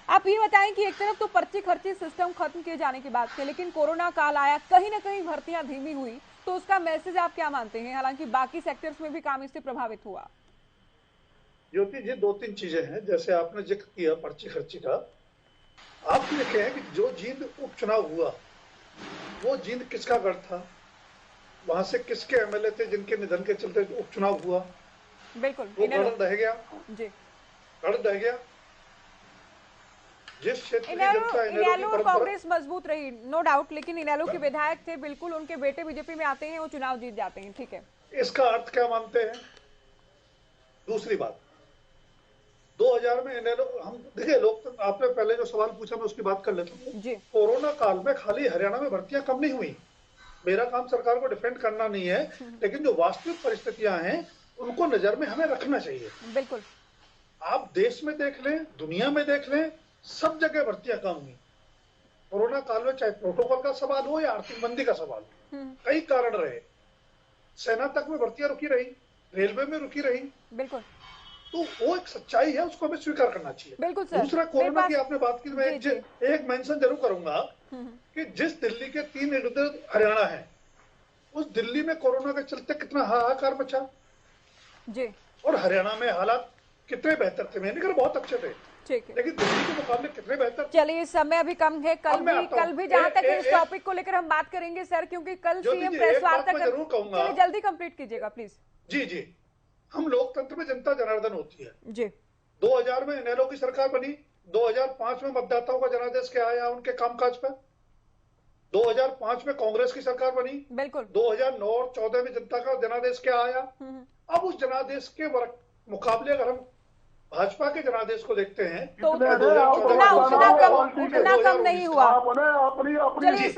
आप ये बताएं कि एक तरफ तो पर्ची खर्ची सिस्टम खत्म किए जाने की बात है, लेकिन कोरोना काल आया, कहीं ना कहीं भर्तियां धीमी हुई, तो उसका मैसेज आप क्या मानते हैं? हालांकि बाकी सेक्टर्स में भी काम इससे प्रभावित हुआ। ज्योति जी, 2-3 चीजें हैं। जैसे आपने जिक्र किया पर्ची खर्ची का, आप देखे हैं कि जो जींद उपचुनाव हुआ वो जींद किसका गढ़ था, वहां से किसके एमएलए थे जिनके निधन के चलते उपचुनाव हुआ, बिल्कुल वो गढ़ रह गया जी, गढ़ रह गया। जिस क्षेत्र की जनता इनेलो और कांग्रेस मजबूत रही, नो डाउट, लेकिन इनेलो के विधायक थे, बिल्कुल उनके बेटे बीजेपी में आते हैं, वो चुनाव जीत जाते हैं, ठीक है। इसका अर्थ क्या मानते हैं? दूसरी बात, 2000 में इनेलो, हम देखिए लोग, आपने पहले जो सवाल पूछा मैं उसकी बात कर लेता हूँ। कोरोना काल में खाली हरियाणा में भर्तियां कम नहीं हुई। मेरा काम सरकार को डिफेंड करना नहीं है, लेकिन जो वास्तविक परिस्थितियां हैं उनको नजर में हमें रखना चाहिए। बिल्कुल, आप देश में देख लें, दुनिया में देख लें, सब जगह भर्तियां कम हुई कोरोना काल में, चाहे प्रोटोकॉल का सवाल हो या आर्थिक मंदी का सवाल, कई कारण रहे। सेना तक में भर्तियां रुकी रही, रेलवे में रुकी रही, बिल्कुल, तो वो एक सच्चाई है, उसको हमें स्वीकार करना चाहिए। बिल्कुल सर। दूसरा, कोरोना की आपने बात की, मैं एक मेंशन जरूर करूंगा कि जिस दिल्ली के 3 इर्द हरियाणा है, उस दिल्ली में कोरोना के चलते कितना हाहाकार मचा जी, और हरियाणा में हालात कितने बेहतर थे, मैंने कहा बहुत अच्छे थे, ठीक है, लेकिन दिल्ली के मुकाबले कितने बेहतर। चलिए, समय अभी कम है, कल भी जहां तक इस टॉपिक को लेकर हम बात करेंगे सर, क्योंकि कल सीएम प्रेस वार्ता जरूर कहूंगा, जल्दी कंप्लीट कीजिएगा प्लीज। जी, हम लोकतंत्र में जनता जनार्दन होती है जी। 2000 में इनेलो की सरकार बनी, 2005 में मतदाताओं का जनादेश क्या आया उनके कामकाज पर, 2005 में कांग्रेस की सरकार बनी, बिल्कुल, 2009 और 14 में जनता का जनादेश क्या आया। अब उस जनादेश के मुकाबले अगर हम भाजपा के जनादेश को देखते हैं तो उतना कम नहीं हुआ। चलिए,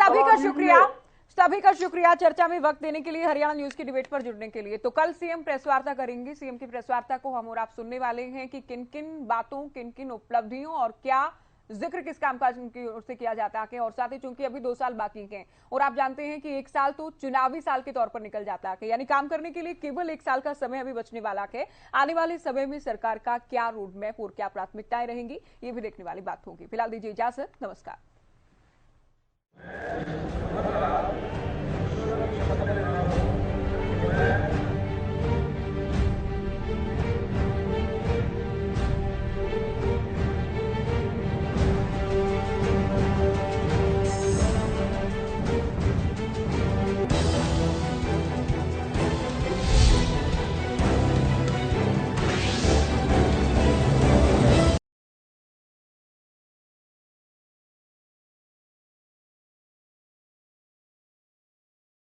सभी का शुक्रिया चर्चा में वक्त देने के लिए, हरियाणा न्यूज की डिबेट पर जुड़ने के लिए। तो कल सीएम प्रेस वार्ता करेंगे, सीएम की प्रेस वार्ता को हम और आप सुनने वाले हैं कि किन किन बातों, किन किन उपलब्धियों और क्या जिक्र किस कामकाज की ओर से किया जाता है, और साथ ही चूंकि अभी 2 साल बाकी हैं और आप जानते हैं कि 1 साल तो चुनावी साल के तौर पर निकल जाता है, यानी काम करने के लिए केवल 1 साल का समय अभी बचने वाला है। आने वाले समय में सरकार का क्या रोड मैप और क्या प्राथमिकताएं रहेंगी, ये भी देखने वाली बात होगी। फिलहाल दीजिए इजाजत, नमस्कार।